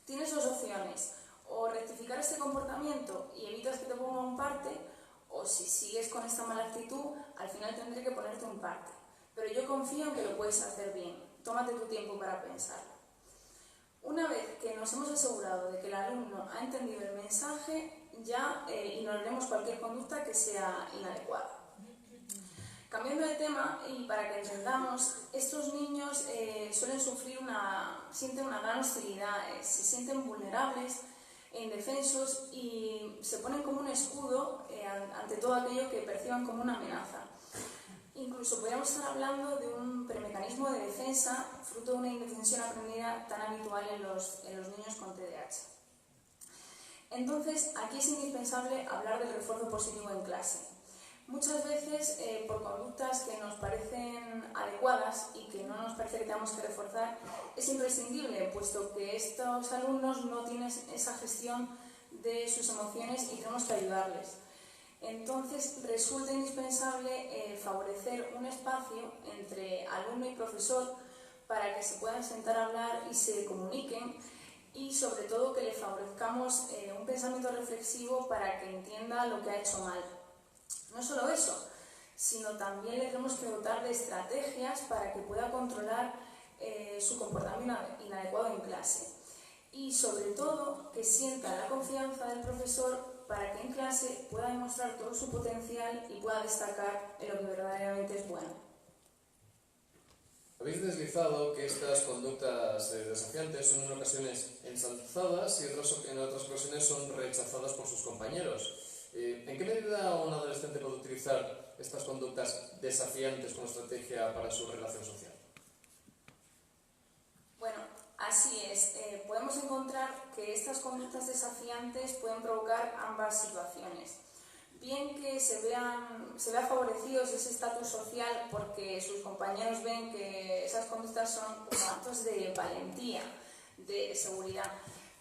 tienes dos opciones, o rectificar este comportamiento y evitas que te ponga un parte, o si sigues con esta mala actitud, al final tendré que ponerte un parte. Pero yo confío en que lo puedes hacer bien. Tómate tu tiempo para pensarlo. Una vez que nos hemos asegurado de que el alumno ha entendido el mensaje, ya ignoraremos cualquier conducta que sea inadecuada. Cambiando de tema, y para que entendamos, estos niños sienten una gran hostilidad, se sienten vulnerables e indefensos y se ponen como un escudo ante todo aquello que perciban como una amenaza. Incluso podríamos estar hablando de un premecanismo de defensa fruto de una indefensión aprendida tan habitual en los niños con TDAH. Entonces, aquí es indispensable hablar del refuerzo positivo en clase. Muchas veces, por conductas que nos parecen adecuadas y que no nos parece que tengamos que reforzar, es imprescindible, puesto que estos alumnos no tienen esa gestión de sus emociones y tenemos que ayudarles. Entonces, resulta indispensable favorecer un espacio entre alumno y profesor para que se puedan sentar a hablar y se comuniquen y, sobre todo, que le favorezcamos un pensamiento reflexivo para que entienda lo que ha hecho mal. No solo eso, sino también le tenemos que dotar de estrategias para que pueda controlar su comportamiento inadecuado en clase. y sobre todo que sienta la confianza del profesor para que en clase pueda demostrar todo su potencial y pueda destacar en lo que verdaderamente es bueno. Habéis deslizado que estas conductas desafiantes son en ocasiones ensalzadas y en otras ocasiones son rechazadas por sus compañeros. ¿En qué medida un adolescente puede utilizar estas conductas desafiantes como estrategia para su relación social? Bueno, así es. Podemos encontrar que estas conductas desafiantes pueden provocar ambas situaciones. Bien que se vea favorecidos ese estatus social porque sus compañeros ven que esas conductas son como actos de valentía, de seguridad.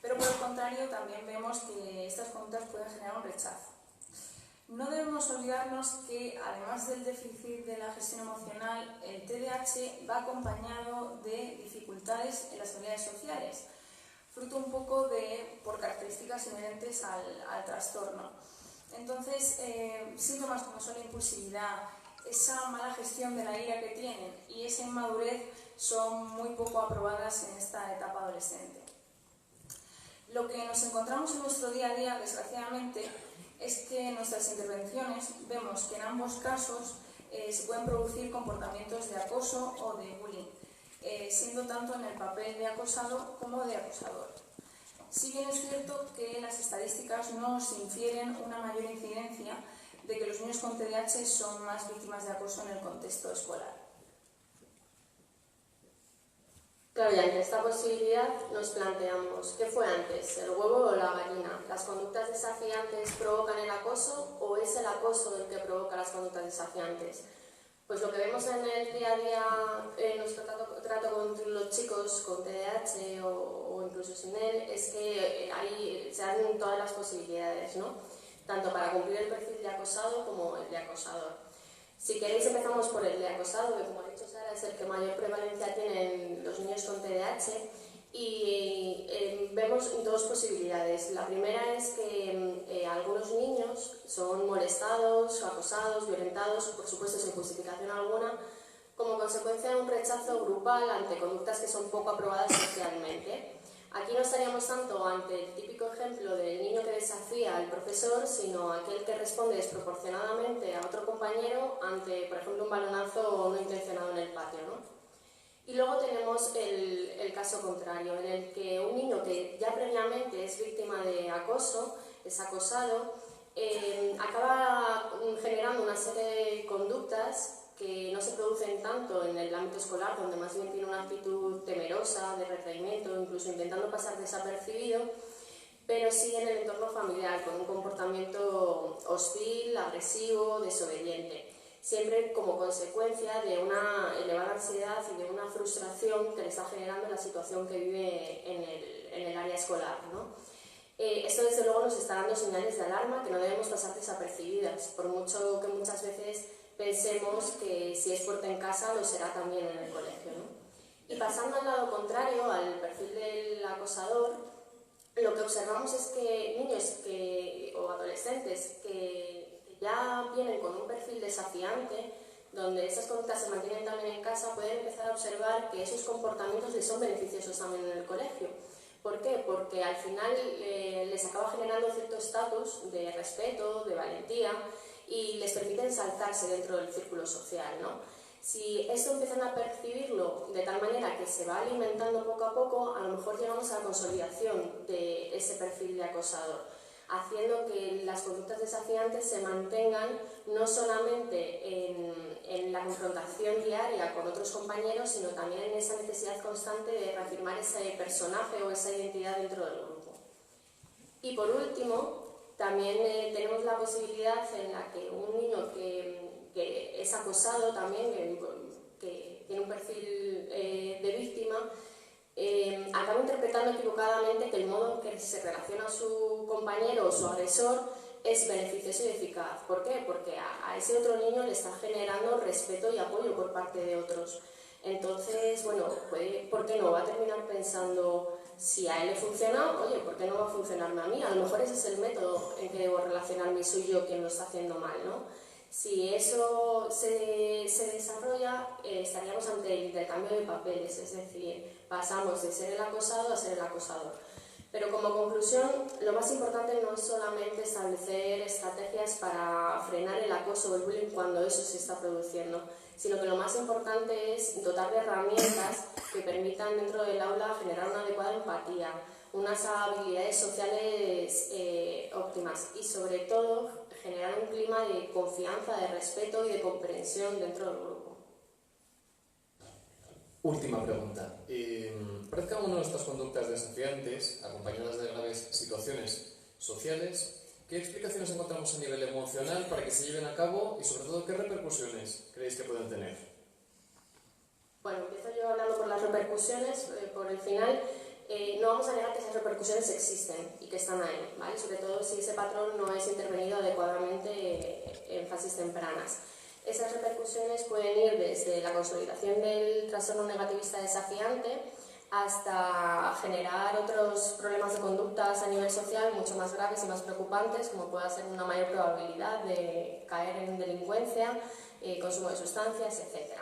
Pero por el contrario también vemos que estas conductas pueden generar un rechazo. No debemos olvidarnos que además del déficit de la gestión emocional, el TDAH va acompañado de dificultades en las habilidades sociales, fruto un poco por características inherentes al trastorno. Entonces, síntomas como son la impulsividad, esa mala gestión de la ira que tienen y esa inmadurez son muy poco aprobadas en esta etapa adolescente. Lo que nos encontramos en nuestro día a día, desgraciadamente, es que en nuestras intervenciones vemos que en ambos casos se pueden producir comportamientos de acoso o de bullying, siendo tanto en el papel de acosado como de acosador. Si bien es cierto que las estadísticas nos infieren una mayor incidencia de que los niños con TDAH son más víctimas de acoso en el contexto escolar. Claro, y ante esta posibilidad nos planteamos, ¿qué fue antes, el huevo o la gallina? ¿Las conductas desafiantes provocan el acoso o es el acoso el que provoca las conductas desafiantes? Pues lo que vemos en el día a día en nuestro trato con los chicos con TDAH o incluso sin él es que ahí se dan todas las posibilidades, ¿no? Tanto para cumplir el perfil de acosado como el de acosador. Si queréis empezamos por el de acosado, que como ha dicho Sara es el que mayor prevalencia tienen los niños con TDAH y vemos dos posibilidades. La primera es que algunos niños son molestados, acosados, violentados, por supuesto sin justificación alguna, como consecuencia de un rechazo grupal ante conductas que son poco aprobadas socialmente. Aquí no estaríamos tanto ante el típico ejemplo del niño que desafía al profesor, sino aquel que responde desproporcionadamente a otro compañero ante, por ejemplo, un balonazo no intencionado en el patio, ¿no? Y luego tenemos el caso contrario, en el que un niño que ya previamente es víctima de acoso, es acosado, acaba generando una serie de conductas que no se producen tanto en el ámbito escolar, donde más bien tiene una actitud temerosa, de retraimiento, incluso intentando pasar desapercibido, pero sí en el entorno familiar, con un comportamiento hostil, agresivo, desobediente, siempre como consecuencia de una elevada ansiedad y de una frustración que le está generando la situación que vive en el área escolar, ¿no? Esto desde luego nos está dando señales de alarma que no debemos pasar desapercibidas, por mucho que muchas veces pensemos que si es fuerte en casa lo será también en el colegio, ¿no? Y pasando al lado contrario, al perfil del acosador, lo que observamos es que niños o adolescentes que ya vienen con un perfil desafiante, donde esas conductas se mantienen también en casa, pueden empezar a observar que esos comportamientos les son beneficiosos también en el colegio. ¿Por qué? Porque al final les acaba generando cierto estatus de respeto, de valentía, y les permiten saltarse dentro del círculo social, ¿no? Si esto empiezan a percibirlo de tal manera que se va alimentando poco a poco, a lo mejor llegamos a la consolidación de ese perfil de acosador, haciendo que las conductas desafiantes se mantengan no solamente en la confrontación diaria con otros compañeros, sino también en esa necesidad constante de reafirmar ese personaje o esa identidad dentro del grupo. Y por último, también tenemos la posibilidad en la que un niño que es acosado también, que tiene un perfil de víctima, acaba interpretando equivocadamente que el modo en que se relaciona su compañero o su agresor es beneficioso y eficaz. ¿Por qué? Porque a ese otro niño le está generando respeto y apoyo por parte de otros. Entonces, bueno, ¿por qué no? Va a terminar pensando, si a él le funciona, oye, ¿por qué no va a funcionarme a mí? A lo mejor ese es el método en que debo relacionarme y soy yo quien lo está haciendo mal, ¿no? Si eso se desarrolla, estaríamos ante el intercambio de papeles, es decir, pasamos de ser el acosado a ser el acosador. Pero como conclusión, lo más importante no es solamente establecer estrategias para frenar el acoso o el bullying cuando eso se está produciendo, sino que lo más importante es dotar de herramientas que permitan dentro del aula generar una adecuada empatía, unas habilidades sociales óptimas y sobre todo generar un clima de confianza, de respeto y de comprensión dentro del grupo. Última pregunta. ¿Parece que alguna de estas conductas desafiantes, acompañadas de graves situaciones sociales, qué explicaciones encontramos a nivel emocional para que se lleven a cabo y sobre todo qué repercusiones creéis que pueden tener? Bueno, empiezo yo hablando por las repercusiones, por el final. No vamos a negar que esas repercusiones existen y que están ahí, ¿vale? Sobre todo si ese patrón no es intervenido adecuadamente en fases tempranas. Esas repercusiones pueden ir desde la consolidación del trastorno negativista desafiante hasta generar otros problemas de conductas a nivel social mucho más graves y más preocupantes, como puede ser una mayor probabilidad de caer en delincuencia, consumo de sustancias, etc.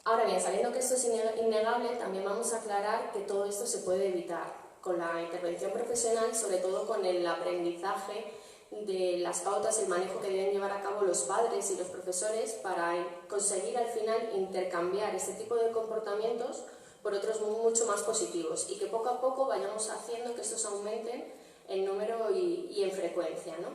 Ahora bien, sabiendo que esto es innegable, también vamos a aclarar que todo esto se puede evitar con la intervención profesional, sobre todo con el aprendizaje de las pautas y el manejo que deben llevar a cabo los padres y los profesores para conseguir al final intercambiar este tipo de comportamientos por otros mucho más positivos y que poco a poco vayamos haciendo que estos aumenten en número y en frecuencia, ¿no?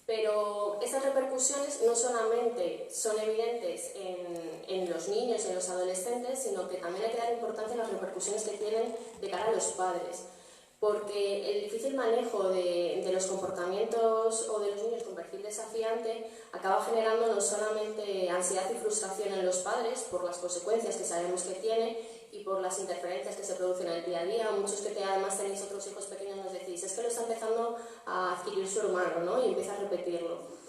Pero esas repercusiones no solamente son evidentes en los niños y en los adolescentes, sino que también hay que dar importancia a las repercusiones que tienen de cara a los padres. Porque el difícil manejo de los comportamientos o de los niños con perfil desafiante acaba generando no solamente ansiedad y frustración en los padres por las consecuencias que sabemos que tiene y por las interferencias que se producen en el día a día. Muchos que además tenéis otros hijos pequeños nos decís, es que lo está empezando a adquirir su hermano, ¿no? Y empieza a repetirlo.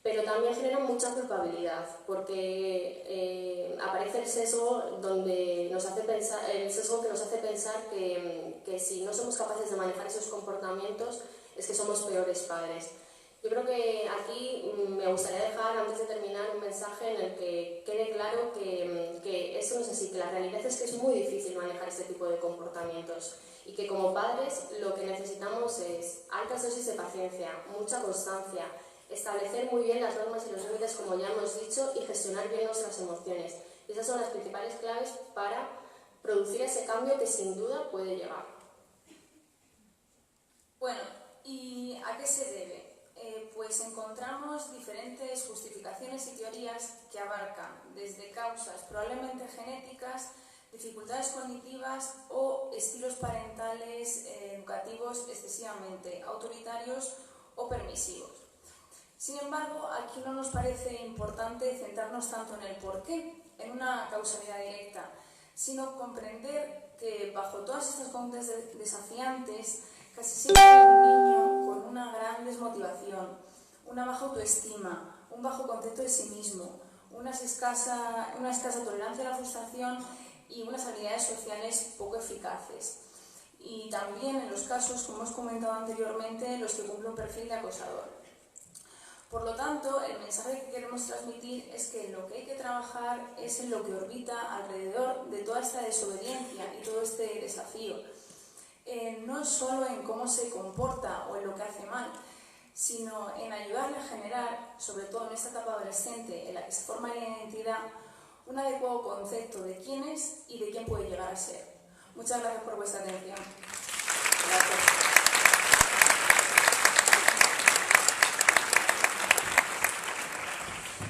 Pero también genera mucha culpabilidad, porque aparece el sesgo donde nos hace pensar, el sesgo que nos hace pensar que si no somos capaces de manejar esos comportamientos es que somos peores padres. Yo creo que aquí me gustaría dejar, antes de terminar, un mensaje en el que quede claro que eso no es así, que la realidad es que es muy difícil manejar este tipo de comportamientos y que como padres lo que necesitamos es altas dosis de paciencia, mucha constancia, establecer muy bien las normas y los límites, como ya hemos dicho, y gestionar bien nuestras emociones. Y esas son las principales claves para producir ese cambio que sin duda puede llegar. Bueno, ¿y a qué se debe? Pues encontramos diferentes justificaciones y teorías que abarcan desde causas probablemente genéticas, dificultades cognitivas o estilos parentales educativos excesivamente autoritarios o permisivos. Sin embargo, aquí no nos parece importante centrarnos tanto en el porqué, en una causalidad directa, sino comprender que bajo todas estas conductas desafiantes casi siempre hay un niño con una gran desmotivación, una baja autoestima, un bajo concepto de sí mismo, una escasa tolerancia a la frustración y unas habilidades sociales poco eficaces. Y también en los casos, como hemos comentado anteriormente, los que cumplen un perfil de acosador. Por lo tanto, el mensaje que queremos transmitir es que lo que hay que trabajar es en lo que orbita alrededor de toda esta desobediencia y todo este desafío. No es solo en cómo se comporta o en lo que hace mal, sino en ayudarle a generar, sobre todo en esta etapa adolescente en la que se forma la identidad, un adecuado concepto de quién es y de quién puede llegar a ser. Muchas gracias por vuestra atención. Gracias.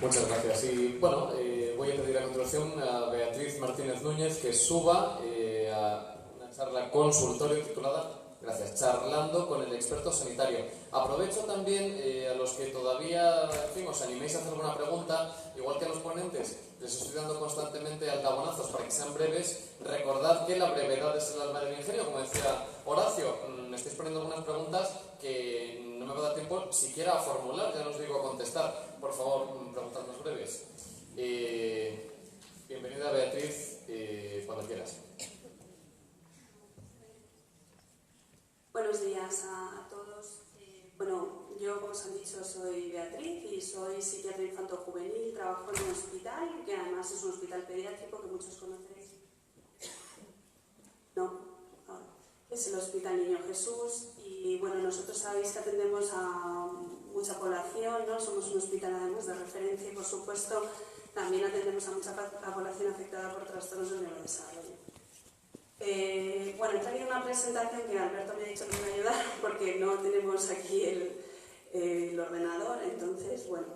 Muchas gracias. Y bueno, voy a pedir a continuación a Beatriz Martínez Núñez que suba a una charla consultorio titulada, gracias, Charlando con el experto sanitario. Aprovecho también a los que todavía, en fin, os animéis a hacer alguna pregunta, igual que a los ponentes, les estoy dando constantemente altabonazos para que sean breves. Recordad que la brevedad es el alma del ingenio, como decía Horacio. Me estáis poniendo algunas preguntas que no me va a dar tiempo siquiera a formular, ya no os digo a contestar. Por favor, preguntadnos breves. Bienvenida Beatriz, cuando quieras. Buenos días a todos. Bueno, yo, como os han dicho, soy Beatriz y soy psiquiatra infanto-juvenil. Trabajo en un hospital, que además es un hospital pediátrico que muchos conoceréis. es el Hospital Niño Jesús y bueno, nosotros sabéis que atendemos a mucha población, ¿no? Somos un hospital además de referencia y por supuesto también atendemos a mucha población afectada por trastornos del neurodesarrollo. Bueno, he traído una presentación que Alberto me ha dicho que me va a ayudar porque no tenemos aquí el ordenador, entonces bueno.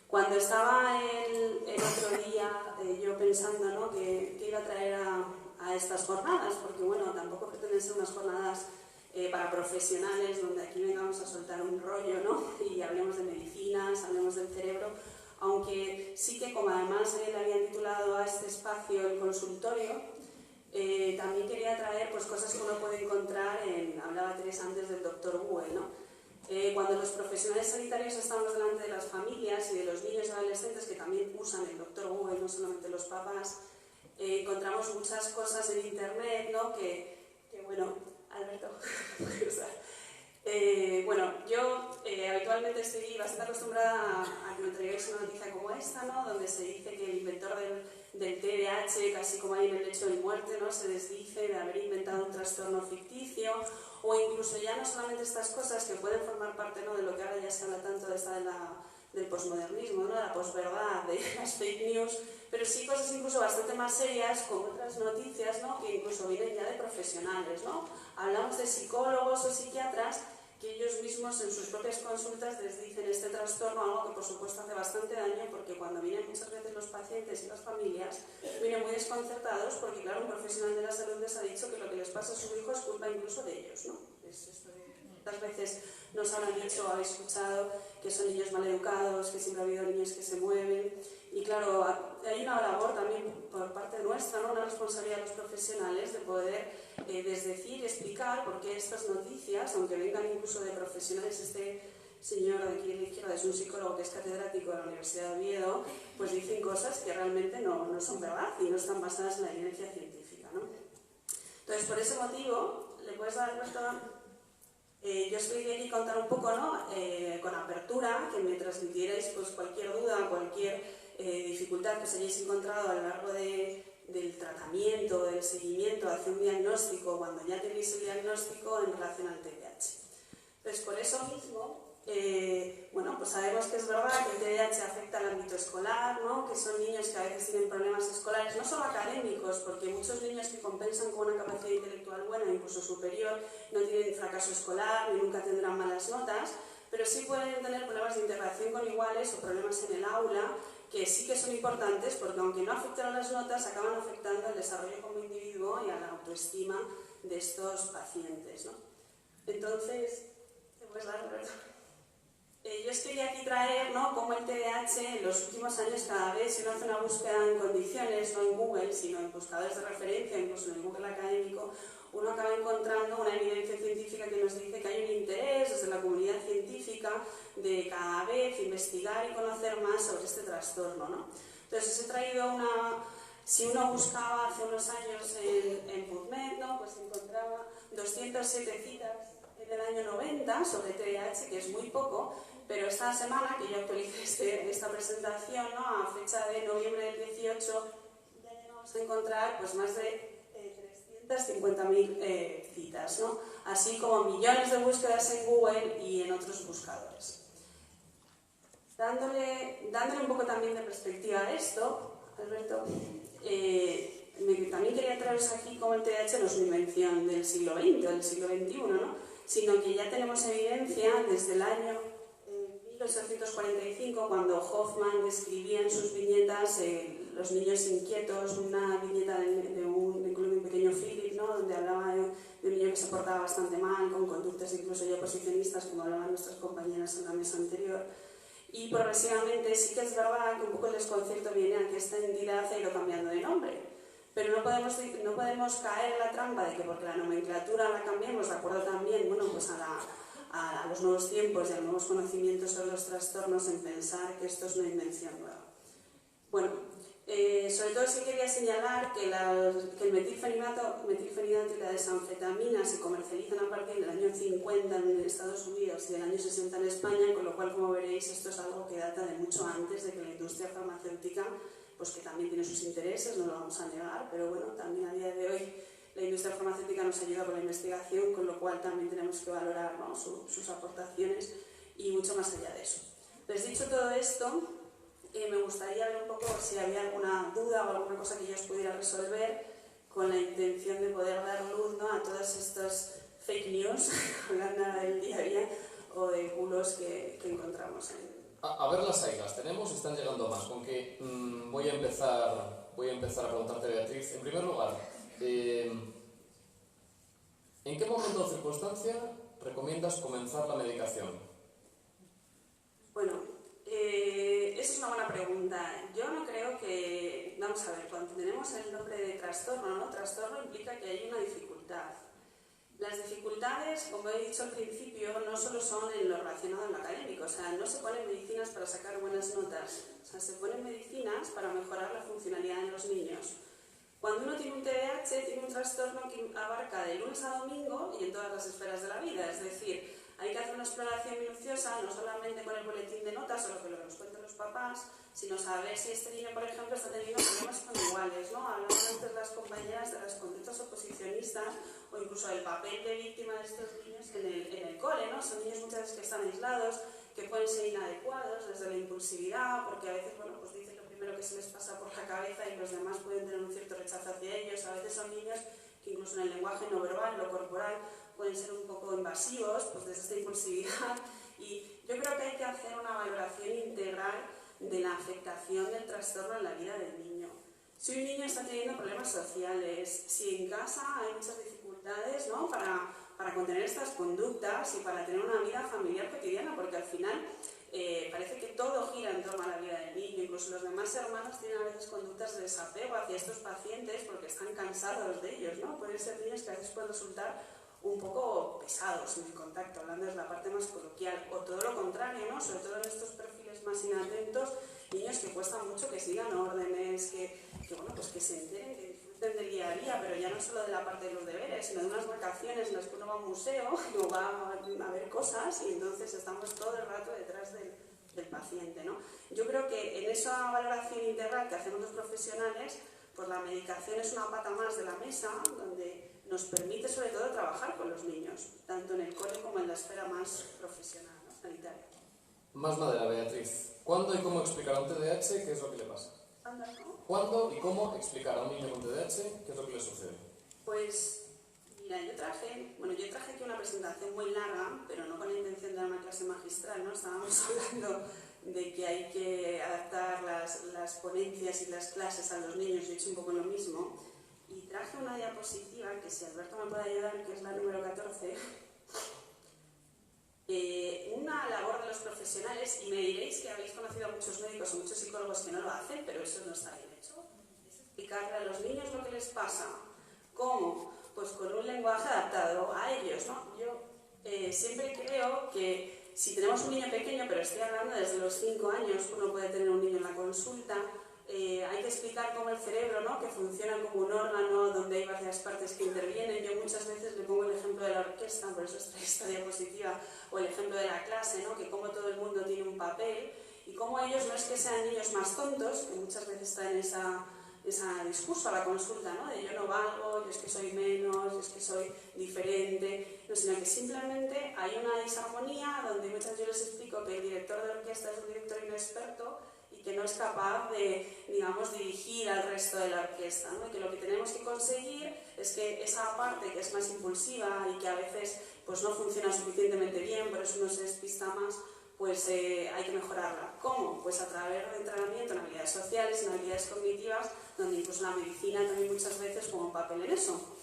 Cuando estaba el otro día yo pensando, ¿no?, que iba a traer a estas jornadas, porque bueno, tampoco pretenden ser unas jornadas para profesionales donde aquí vengamos a soltar un rollo, ¿no?, y hablemos de medicinas, hablemos del cerebro, aunque sí que como además le habían titulado a este espacio el consultorio, también quería traer pues, cosas que uno puede encontrar hablaba Teresa antes del Dr. Google, ¿no? Cuando los profesionales sanitarios estamos delante de las familias y de los niños y adolescentes que también usan el Dr. Google, no solamente los papás, encontramos muchas cosas en internet, ¿no? Que bueno, Alberto, bueno, yo habitualmente estoy bastante acostumbrada a que me traigáis una noticia como esta, ¿no?, donde se dice que el inventor del TDAH, casi como hay en el lecho de muerte, ¿no?, se desdice de haber inventado un trastorno ficticio, o incluso ya no solamente estas cosas que pueden formar parte, ¿no?, de lo que ahora ya se habla tanto del posmodernismo, ¿no?, de la posverdad, de las fake news, pero sí cosas incluso bastante más serias, como otras noticias, ¿no?, que incluso vienen ya de profesionales, ¿no? Hablamos de psicólogos o psiquiatras que ellos mismos en sus propias consultas les dicen este trastorno, algo que por supuesto hace bastante daño porque cuando vienen muchas veces los pacientes y las familias vienen muy desconcertados porque claro, un profesional de la salud les ha dicho que lo que les pasa a su hijo es culpa incluso de ellos, ¿no? Muchas veces nos habrán dicho o habéis escuchado que son niños mal educados, que siempre ha habido niños que se mueven y claro, hay una labor también por parte nuestra, ¿no?, una responsabilidad de los profesionales de poder desdecir y explicar por qué estas noticias, aunque vengan incluso de profesionales, este señor de aquí a la izquierda es un psicólogo que es catedrático de la Universidad de Oviedo, pues dicen cosas que realmente no son verdad y no están basadas en la evidencia científica, ¿no? Entonces, por ese motivo, le puedes dar cuenta, yo os quería aquí contar un poco, ¿no?, con apertura, que me transmitierais pues, cualquier duda, cualquier dificultad que os hayáis encontrado a lo largo del tratamiento, del seguimiento, hacia un diagnóstico, cuando ya tenéis el diagnóstico en relación al TDAH. Entonces, por eso mismo, bueno, pues sabemos que es verdad que el TDAH afecta al ámbito escolar, ¿no?, que son niños que a veces tienen problemas escolares, no solo académicos, porque muchos niños que compensan con una capacidad intelectual buena, incluso superior, no tienen fracaso escolar ni nunca tendrán malas notas, pero sí pueden tener problemas de integración con iguales o problemas en el aula, que sí que son importantes porque aunque no afecten a las notas, acaban afectando al desarrollo como individuo y a la autoestima de estos pacientes, ¿no? Entonces, ¿te puedes dar, Roberto? Yo os quería aquí traer, ¿no?, cómo el TDAH en los últimos años cada vez, si uno hace una búsqueda en condiciones, no en Google, sino en buscadores de referencia, incluso en el Google académico, uno acaba encontrando una evidencia científica que nos dice que hay un interés desde la comunidad científica de cada vez investigar y conocer más sobre este trastorno, ¿no? Entonces os he traído si uno buscaba hace unos años en PubMed, ¿no?, pues encontraba 207 citas en el año 90 sobre TDAH, que es muy poco, pero esta semana que yo actualicé esta presentación, ¿no?, a fecha de noviembre del 18, ya llegamos a encontrar pues más de 350.000 citas, ¿no?, así como millones de búsquedas en Google y en otros buscadores. Dándole un poco también de perspectiva a esto, Alberto, también quería traeros aquí cómo el TDAH no es una invención del siglo XX o del siglo XXI, ¿no?, sino que ya tenemos evidencia desde el año 1845, cuando Hoffman describía en sus viñetas Los niños inquietos, una viñeta de un pequeño Philip, ¿no?, donde hablaba de un niño que se portaba bastante mal, con conductas incluso ya oposicionistas, como hablaban nuestras compañeras en la mesa anterior. Y progresivamente sí que es verdad que un poco el desconcierto viene a que esta entidad ha ido cambiando de nombre. Pero no podemos caer en la trampa de que porque la nomenclatura la cambiemos de acuerdo también, bueno, pues a los nuevos tiempos y a los nuevos conocimientos sobre los trastornos, en pensar que esto es una invención nueva. Bueno, sobre todo sí quería señalar que el metilfenidato y la desanfetamina se comercializan a partir del año 50 en Estados Unidos y del año 60 en España, con lo cual, como veréis, esto es algo que data de mucho antes de que la industria farmacéutica, pues que también tiene sus intereses, no lo vamos a negar, pero bueno, también a día de hoy la industria farmacéutica nos ayuda con la investigación, con lo cual también tenemos que valorar, ¿no?, sus aportaciones y mucho más allá de eso. Pues dicho todo esto, me gustaría ver un poco si había alguna duda o alguna cosa que yo os pudiera resolver con la intención de poder dar luz, ¿no?, a todos estos fake news, hablando del día a día, o de bulos que encontramos en... A ver las hay, las tenemos, están llegando más. Con que voy a empezar a preguntarte, Beatriz. En primer lugar, ¿en qué momento o circunstancia recomiendas comenzar la medicación? Bueno, esa es una buena pregunta. Yo no creo que... Vamos a ver, cuando tenemos el nombre de trastorno, ¿no?, trastorno implica que hay una dificultad. Las dificultades, como he dicho al principio, no solo son en lo relacionado en lo académico, o sea, no se ponen medicinas para sacar buenas notas, o sea, se ponen medicinas para mejorar la funcionalidad en los niños. Cuando uno tiene un TDAH, tiene un trastorno que abarca de lunes a domingo y en todas las esferas de la vida, es decir, hay que hacer una exploración minuciosa, no solamente con el boletín de notas o lo que nos cuentan los papás, sino saber si este niño, por ejemplo, está teniendo problemas con iguales, ¿no? Hablamos antes las compañeras de las conductas oposicionistas o incluso del papel de víctima de estos niños en el cole, ¿no? Son niños muchas veces que están aislados, que pueden ser inadecuados desde la impulsividad, porque a veces, bueno, pues dicen lo primero que se les pasa por la cabeza y los demás pueden tener un cierto rechazo hacia ellos. A veces son niños que incluso en el lenguaje no verbal, lo corporal, pueden ser un poco invasivos, pues desde esta impulsividad. Y yo creo que hay que hacer una valoración integral de la afectación del trastorno en la vida del niño. Si un niño está teniendo problemas sociales, si en casa hay muchas dificultades, ¿no?, para contener estas conductas y para tener una vida familiar cotidiana, porque al final parece que todo gira en torno a la vida del niño, incluso los demás hermanos tienen a veces conductas de desapego hacia estos pacientes porque están cansados de ellos, ¿no? Pueden ser niños que a veces pueden resultar un poco pesados en el contacto, hablando de la parte más coloquial, o todo lo contrario, ¿no?, sobre todo en estos perfiles más inatentos, niños que cuesta mucho que sigan órdenes, que bueno, pues que se enteren, que disfruten del día a día, pero ya no solo de la parte de los deberes, sino de unas vacaciones en las que uno va a un museo o va a ver cosas y entonces estamos todo el rato detrás del paciente, ¿no? Yo creo que en esa valoración integral que hacemos los profesionales, pues la medicación es una pata más de la mesa, donde nos permite sobre todo trabajar con los niños, tanto en el cole como en la esfera más profesional, ¿no?, sanitaria. Más madera, Beatriz. ¿Cuándo y cómo explicar a un TDAH qué es lo que le pasa? ¿Cuándo y cómo explicar a un niño con TDAH qué es lo que le sucede? Pues, mira, yo traje aquí una presentación muy larga, pero no con la intención de dar una clase magistral, ¿no? Estábamos hablando de que hay que adaptar las ponencias y las clases a los niños, yo he hecho un poco lo mismo, y traje una diapositiva que, si Alberto me puede ayudar, que es la número 14, una labor de los profesionales, y me diréis que habéis conocido a muchos médicos o muchos psicólogos que no lo hacen, pero eso no está bien hecho, es explicarle a los niños lo que les pasa. ¿Cómo? Pues con un lenguaje adaptado a ellos, ¿no? Yo siempre creo que si tenemos un niño pequeño, pero estoy hablando desde los 5 años, uno puede tener un niño en la consulta, hay que explicar cómo el cerebro, ¿no?, que funciona como un órgano donde hay varias partes que intervienen. Yo muchas veces le pongo el ejemplo de la orquesta, por eso está esta diapositiva, o el ejemplo de la clase, ¿no?, que como todo el mundo tiene un papel y como ellos no es que sean niños más tontos, que muchas veces está en ese discurso a la consulta, ¿no?, de yo no valgo, yo es que soy menos, yo es que soy diferente, no, sino que simplemente hay una disarmonía donde muchas veces yo les explico que el director de orquesta es un director inexperto y que no es capaz de, digamos, dirigir al resto de la orquesta, ¿no? Y que lo que tenemos que conseguir es que esa parte que es más impulsiva y que a veces pues no funciona suficientemente bien, por eso uno se despista más, pues hay que mejorarla. ¿Cómo? Pues a través de entrenamiento en habilidades sociales, en habilidades cognitivas, donde incluso la medicina también muchas veces juega un papel en eso.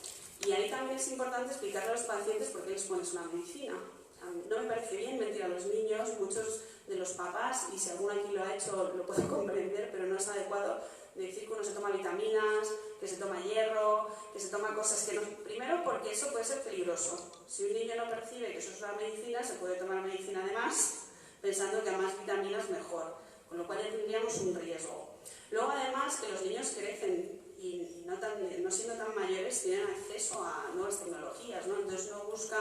Y ahí también es importante explicarle a los pacientes por qué les pones una medicina. O sea, no me parece bien mentir a los niños, muchos de los papás, y si alguno aquí lo ha hecho lo puedo comprender, pero no es adecuado decir que uno se toma vitaminas, que se toma hierro, que se toma cosas que no... Primero porque eso puede ser peligroso. Si un niño no percibe que eso es una medicina, se puede tomar medicina además, pensando que a más vitaminas mejor, con lo cual ya tendríamos un riesgo. Luego además que los niños crecen y no siendo tan mayores tienen acceso a nuevas tecnologías, ¿no? Entonces uno busca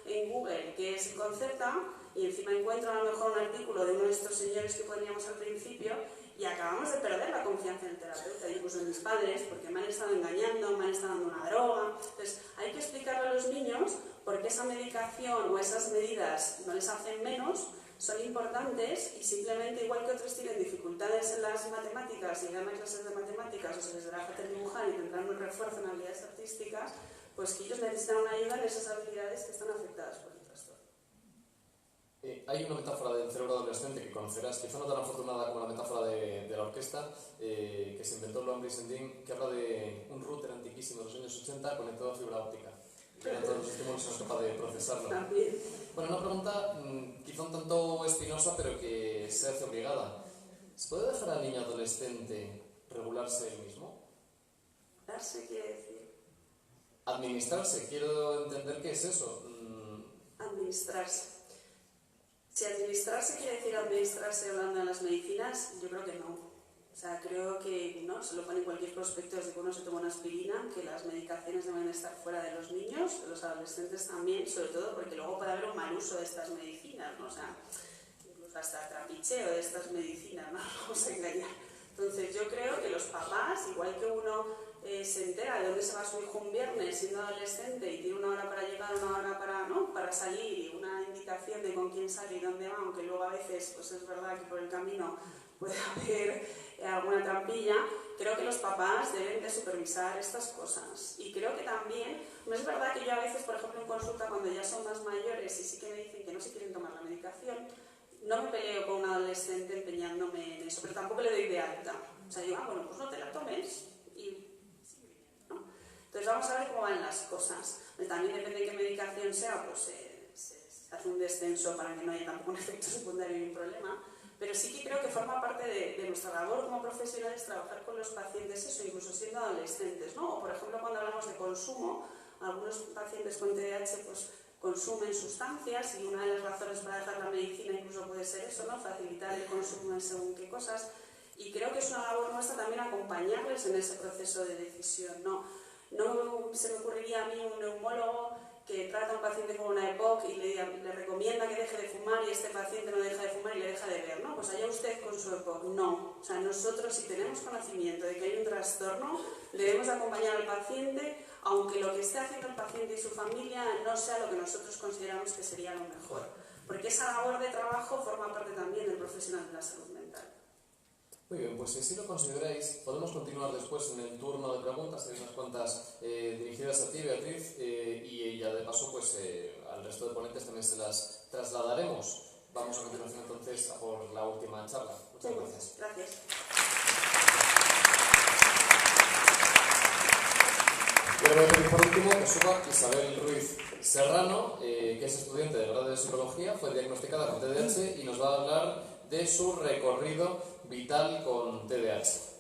en Google qué es Concerta y encima encuentra a lo mejor un artículo de uno de estos señores que poníamos al principio y acabamos de perder la confianza en el terapeuta, incluso en mis padres, porque me han estado engañando, me han estado dando una droga. Entonces, hay que explicarle a los niños por qué esa medicación o esas medidas no les hacen menos, son importantes, y simplemente, igual que otros tienen dificultades en las matemáticas y irán a clases de matemáticas o se les dará hacer dibujar y tendrán un refuerzo en habilidades artísticas, pues que ellos necesitan una ayuda en esas habilidades que están afectadas por el trastorno. Hay una metáfora del cerebro adolescente que conocerás, quizá no tan afortunada como la metáfora de la orquesta, que se inventó Loan Brissendin, que habla de un router antiquísimo de los años 80 conectado a fibra óptica. Que eran todos los estímulos y no es capaz de procesarlo. Bueno, una pregunta quizá un tanto espinosa, pero que se hace obligada. ¿Se puede dejar al niño adolescente regularse él mismo? ¿Darse quiere decir? Administrarse, quiero entender qué es eso. Administrarse. Si administrarse quiere decir administrarse hablando de las medicinas, yo creo que no. O sea, creo que no, se lo pone en cualquier prospecto desde que uno se toma una aspirina, que las medicaciones deben estar fuera de los niños, de los adolescentes también, sobre todo porque luego puede haber un mal uso de estas medicinas, ¿no? O sea, incluso hasta trapicheo de estas medicinas, no nos vamos a engañar. Entonces yo creo que los papás, igual que uno se entera de dónde se va su hijo un viernes siendo adolescente y tiene una hora para llegar, una hora para, ¿no?, para salir, y una indicación de con quién sale y dónde va, aunque luego a veces pues es verdad que por el camino puede haber alguna trampilla, creo que los papás deben de supervisar estas cosas. Y creo que también, no es verdad que yo a veces, por ejemplo, en consulta, cuando ya son más mayores y sí que me dicen que no se quieren tomar la medicación, no me peleo con un adolescente empeñándome en eso, pero tampoco le doy de alta. O sea, digo, bueno, pues no te la tomes y sigue viviendo, ¿no? Entonces vamos a ver cómo van las cosas. También depende de qué medicación sea, pues se hace un descenso para que no haya tampoco un efecto secundario ni un problema. Pero sí que creo que forma parte de nuestra labor como profesionales trabajar con los pacientes, eso, incluso siendo adolescentes, ¿no? O por ejemplo, cuando hablamos de consumo, algunos pacientes con TDAH pues consumen sustancias, y una de las razones para dejar la medicina incluso puede ser eso, ¿no?, facilitar el consumo de según qué cosas. Y creo que es una labor nuestra también acompañarles en ese proceso de decisión. No se me ocurriría a mí un neumólogo que trata a un paciente con una EPOC y le recomienda que deje de fumar, y este paciente no deja de fumar y le deja de ver, ¿no? Pues allá usted con su EPOC. No. O sea, nosotros, si tenemos conocimiento de que hay un trastorno, debemos acompañar al paciente, aunque lo que esté haciendo el paciente y su familia no sea lo que nosotros consideramos que sería lo mejor. Porque esa labor de trabajo forma parte también del profesional de la salud mental. Muy bien, pues si así lo consideráis, podemos continuar después en el turno de preguntas. Hay unas cuantas dirigidas a ti, Beatriz, y ya de paso pues al resto de ponentes también se las trasladaremos. Vamos a continuación entonces a por la última charla. Muchas gracias. Gracias. Y ahora voy a pedir por último que suba Isabel Ruiz Serrano, que es estudiante de grado de Psicología, fue diagnosticada con TDAH y nos va a hablar de su recorrido vital con TDAH.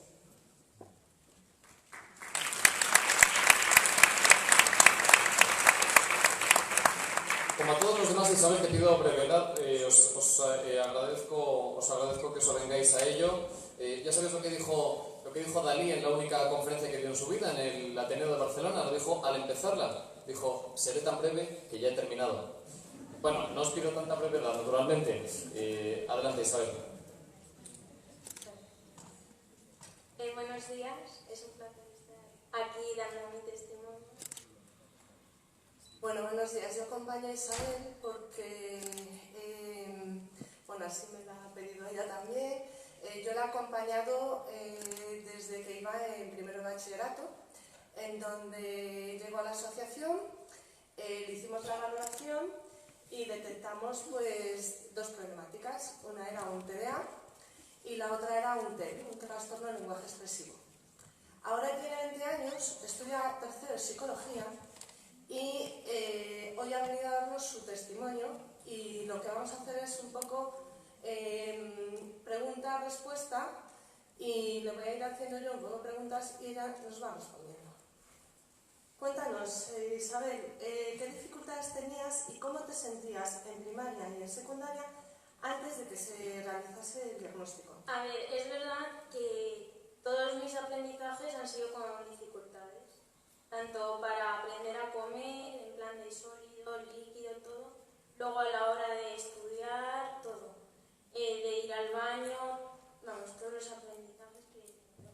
Como a todos los demás, Isabel, te pido brevedad. Os agradezco que os avengáis a ello. Ya sabéis lo que dijo Dalí en la única conferencia que dio en su vida, en el Ateneo de Barcelona. Lo dijo al empezarla. Dijo, seré tan breve que ya he terminado. Bueno, no os pido tanta brevedad, naturalmente. Adelante, Isabel. Buenos días, es un placer estar aquí dando mi testimonio. Bueno, buenos días. Yo acompaño a Isabel porque, bueno, así me la ha pedido ella también. Yo la he acompañado desde que iba en primero de bachillerato, en donde llegó a la asociación, le hicimos la valoración y detectamos pues dos problemáticas. Una era un TDA y la otra era un TEL, un trastorno de lenguaje expresivo. Ahora tiene 20 años, estudia tercero de psicología y hoy ha venido a darnos su testimonio, y lo que vamos a hacer es un poco pregunta-respuesta, y le voy a ir haciendo yo un poco preguntas y ella nos va respondiendo. Cuéntanos, Isabel, ¿qué dificultades tenías y cómo te sentías en primaria y en secundaria antes de que se realizase el diagnóstico? A ver, es verdad que todos mis aprendizajes han sido con dificultades, tanto para aprender a comer, en plan de sólido, líquido, todo, luego a la hora de estudiar, todo, de ir al baño, vamos, todos los aprendizajes que he tenido.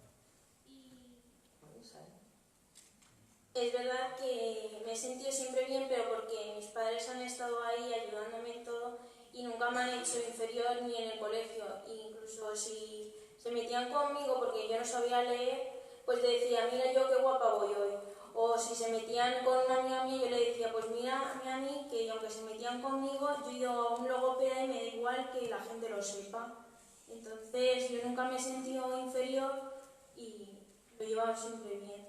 Y es verdad que me he sentido siempre bien, pero porque mis padres han estado ahí ayudándome en todo y nunca me han hecho inferior ni en el colegio. E incluso si se metían conmigo porque yo no sabía leer, pues le decía, mira yo qué guapa voy hoy. O si se metían con una amiga mía, yo le decía, pues mira a mí que aunque se metían conmigo, yo he ido a un logopeda y me da igual que la gente lo sepa. Entonces yo nunca me he sentido inferior y lo he llevado siempre bien.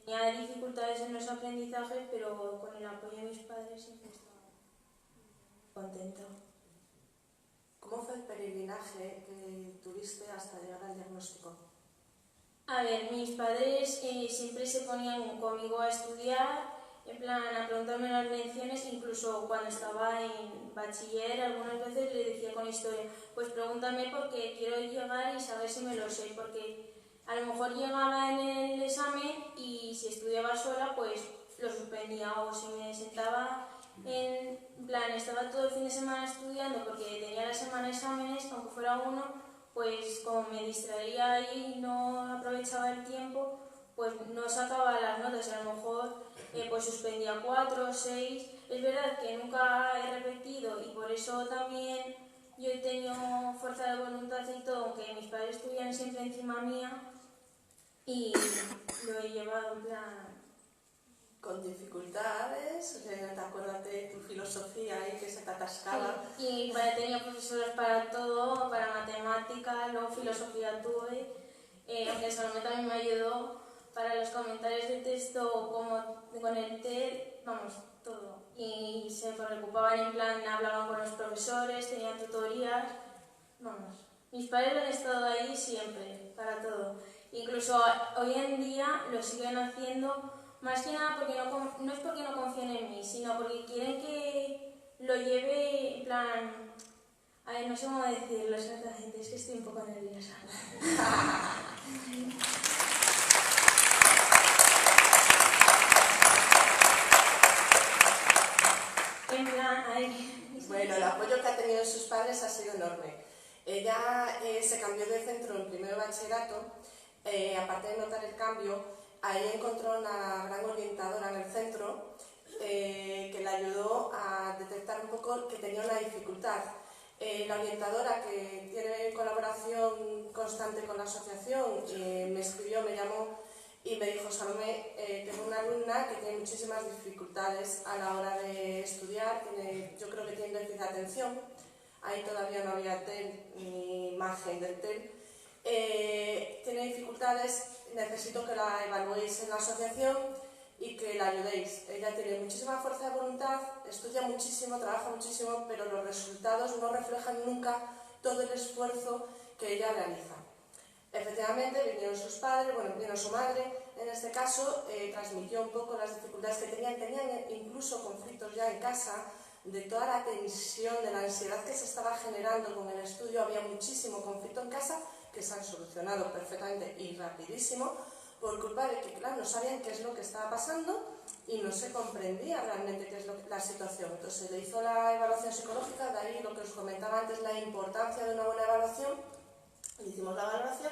Tenía dificultades en los aprendizajes, pero con el apoyo de mis padres siempre estaba contenta. ¿Cómo fue el peregrinaje que tuviste hasta llegar al diagnóstico? A ver, mis padres siempre se ponían conmigo a estudiar, en plan a preguntarme las lecciones, incluso cuando estaba en bachiller, algunas veces le decía con historia, pues pregúntame porque quiero llegar y saber si me lo sé, porque a lo mejor llegaba en el examen y si estudiaba sola, pues lo suspendía, o si me sentaba en plan, estaba todo el fin de semana estudiando porque tenía la semana exámenes, aunque fuera uno, pues como me distraía y no aprovechaba el tiempo, pues no sacaba las notas, a lo mejor pues suspendía 4 o 6. Es verdad que nunca he repetido y por eso también yo he tenido fuerza de voluntad y todo, aunque mis padres estuvieran siempre encima mía, y lo he llevado en plan... Con dificultades, ¿te acuerdas de tu filosofía ahí que se te atascaba? Sí, y tenía profesoras para todo, para matemáticas, luego filosofía tuve, aunque Salomé también me ayudó para los comentarios de texto como con el TED, vamos, todo. Y se preocupaban en plan, hablaban con los profesores, tenían tutorías, vamos. Mis padres han estado ahí siempre, para todo. Incluso hoy en día lo siguen haciendo. Más que nada porque no es porque no confíen en mí, sino porque quieren que lo lleve en plan... A ver, no sé cómo decirlo exactamente, es que estoy un poco nerviosa. En plan, ay... Bueno, el apoyo que ha tenido sus padres ha sido enorme. Ella se cambió de centro en primero de bachillerato, aparte de notar el cambio, ahí encontró una gran orientadora en el centro que le ayudó a detectar un poco que tenía una dificultad. La orientadora, que tiene colaboración constante con la asociación, me escribió, me llamó y me dijo, Salomé, tengo una alumna que tiene muchísimas dificultades a la hora de estudiar, yo creo que tiene déficit de atención, ahí todavía no había TEL ni imagen del TEL, tiene dificultades, necesito que la evaluéis en la asociación y que la ayudéis. Ella tiene muchísima fuerza de voluntad, estudia muchísimo, trabaja muchísimo, pero los resultados no reflejan nunca todo el esfuerzo que ella realiza. Efectivamente, vinieron sus padres, bueno, vino su madre, en este caso, transmitió un poco las dificultades que tenían incluso conflictos ya en casa, de toda la tensión, de la ansiedad que se estaba generando con el estudio, había muchísimo conflicto en casa, que se han solucionado perfectamente y rapidísimo, por culpa de que, claro, no sabían qué es lo que estaba pasando y no se comprendía realmente qué es la situación. Entonces se le hizo la evaluación psicológica, de ahí lo que os comentaba antes, la importancia de una buena evaluación. Hicimos la valoración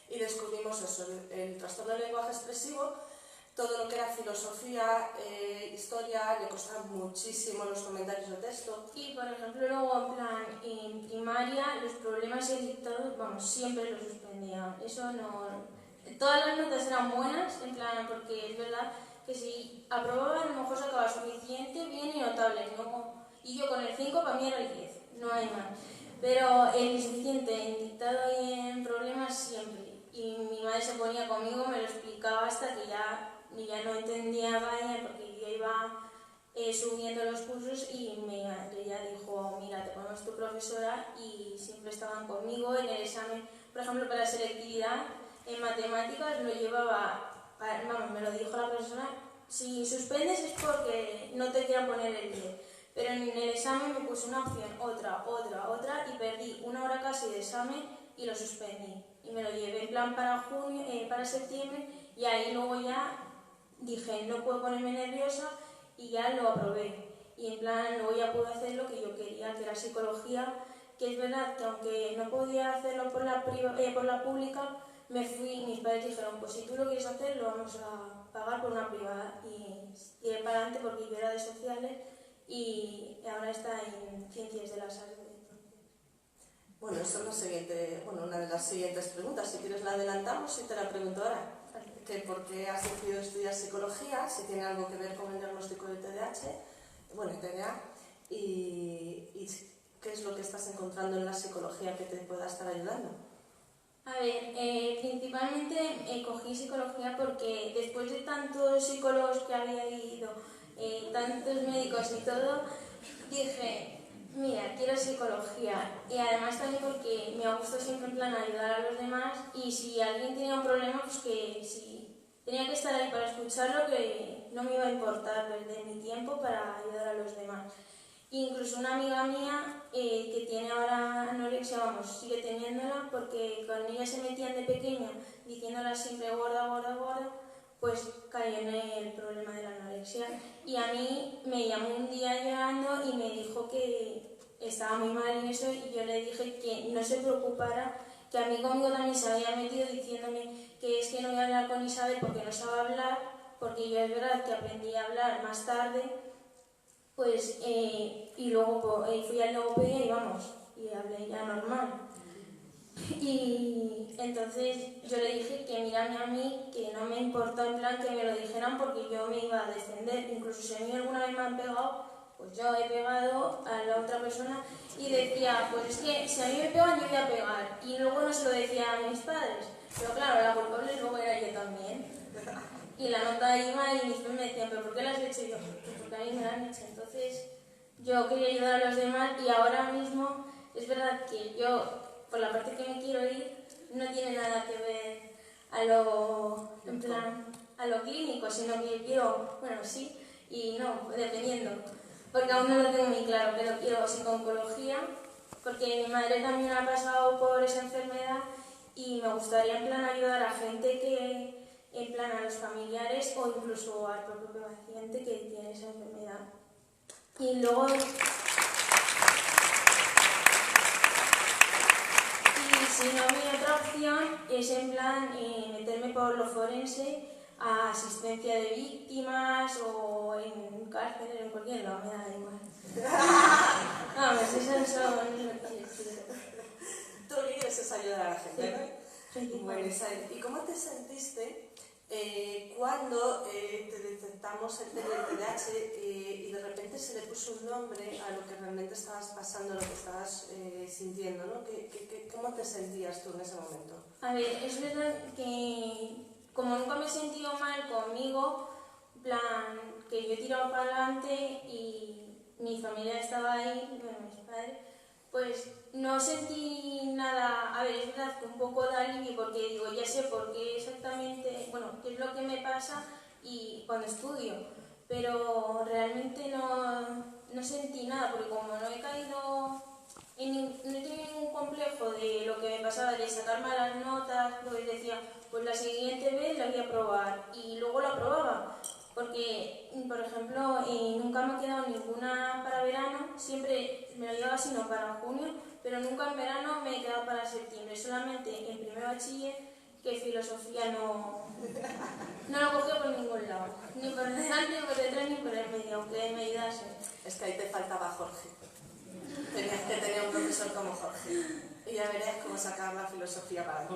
y descubrimos eso, el trastorno del lenguaje expresivo, todo lo que era filosofía, historia, le costaban muchísimo los comentarios de texto. Y por ejemplo, luego en plan, en primaria, los problemas y el dictado, vamos, siempre los suspendía. Eso no... Todas las notas eran buenas, en plan, porque es verdad que si aprobaba a lo mejor sacaba suficiente, bien y notable. ¿No? Y yo con el 5 para mí era el 10, no hay más. Pero el insuficiente en dictado y en problemas siempre. Y mi madre se ponía conmigo, me lo explicaba hasta que ya no entendía vaya, porque yo iba subiendo los cursos y mi madre ya dijo, mira, te ponemos tu profesora, y siempre estaban conmigo en el examen. Por ejemplo, para la selectividad, en matemáticas lo llevaba, vamos, me lo dijo la profesora, si suspendes es porque no te quieran poner el 10. Pero en el examen me puse una opción, otra, y perdí 1 hora casi de examen y lo suspendí. Y me lo llevé en plan para septiembre, y ahí luego ya dije, no puedo ponerme nerviosa, y ya lo aprobé. Y en plan luego ya pude hacer lo que yo quería, que era psicología, que es verdad que aunque no podía hacerlo por la pública, me fui, mis padres dijeron, pues si tú lo quieres hacer, lo vamos a pagar por una privada. Y tiré para adelante porque yo era de sociales y ahora está en ciencias de la salud. Bueno, eso es una de las siguientes preguntas. Si quieres la adelantamos y te la pregunto ahora. Que ¿por qué has decidido estudiar psicología? Si tiene algo que ver con el diagnóstico del TDA, y qué es lo que estás encontrando en la psicología que te pueda estar ayudando. A ver, principalmente cogí psicología porque después de tantos psicólogos que había ido, tantos médicos y todo, dije, mira, quiero psicología. Y además también porque me ha gustado siempre en plan ayudar a los demás, y si alguien tenía un problema, pues que si tenía que estar ahí para escucharlo, que no me iba a importar perder mi tiempo para ayudar a los demás. Incluso una amiga mía que tiene ahora anorexia, sigue teniéndola, porque cuando ella se metían de pequeña diciéndola siempre gorda, gorda, gorda, pues cayó en el problema de la anorexia. Y a mí me llamó un día llorando y me dijo que estaba muy mal en eso, y yo le dije que no se preocupara, que a mí conmigo también se había metido diciéndome que es que no voy a hablar con Isabel porque no sabe hablar, porque yo es verdad que aprendí a hablar más tarde. Pues, y luego fui al logopedia y hablé ya normal. Y entonces yo le dije que mírame a mí, que no me importa en plan que me lo dijeran porque yo me iba a defender. Incluso si a mí alguna vez me han pegado, pues yo he pegado a la otra persona y decía, pues es que si a mí me pegan yo voy a pegar. Y luego no se lo decía a mis padres. Pero claro, la culpable luego era yo también. Y la nota iba y mis padres me decían, ¿pero por qué la has hecho yo? Pues porque a mí me la han hecho. Entonces yo quería ayudar a los demás, y ahora mismo es verdad que yo, por la parte que me quiero ir, no tiene nada que ver a lo clínico, sino que yo quiero, sí y no, dependiendo. Porque aún no lo tengo muy claro, pero quiero psico-oncología, porque mi madre también ha pasado por esa enfermedad y me gustaría en plan ayudar a gente que, en plan a los familiares o incluso al propio paciente que tiene esa enfermedad. Y luego, y si no, mi otra opción es en plan meterme por lo forense a asistencia de víctimas o en cárcel, en cualquier lado, me da igual. Vamos, esas son lo que quiero. Tú lo que quieres es ayudar a la gente, ¿no? Sí. Bueno, Isabel, ¿y cómo te sentiste cuando te detectamos el TDAH y de repente se le puso un nombre a lo que realmente estabas pasando, lo que estabas sintiendo, ¿no? ¿Cómo te sentías tú en ese momento? A ver, es verdad que como nunca me he sentido mal conmigo, en plan que yo he tirado para adelante y mi familia estaba ahí, mis padres, pues no sentí nada. A ver, es verdad que un poco de alivio porque digo, ya sé por qué exactamente, qué es lo que me pasa y cuando estudio, pero realmente no sentí nada, porque como no he caído, no he tenido ningún complejo de lo que me pasaba, de sacar malas notas, pues decía, pues la siguiente vez la voy a probar, y luego la probaba. Porque, por ejemplo, nunca me ha quedado ninguna para verano, siempre me lo llevaba sino para junio, pero nunca en verano me he quedado para septiembre, solamente en primer bachiller, que filosofía no lo cogía por ningún lado, ni por delante, ni por detrás, ni por el medio, aunque me ayudase. Es que ahí te faltaba Jorge. Tenías que tener un profesor como Jorge. Y ya verías cómo sacar la filosofía para ti.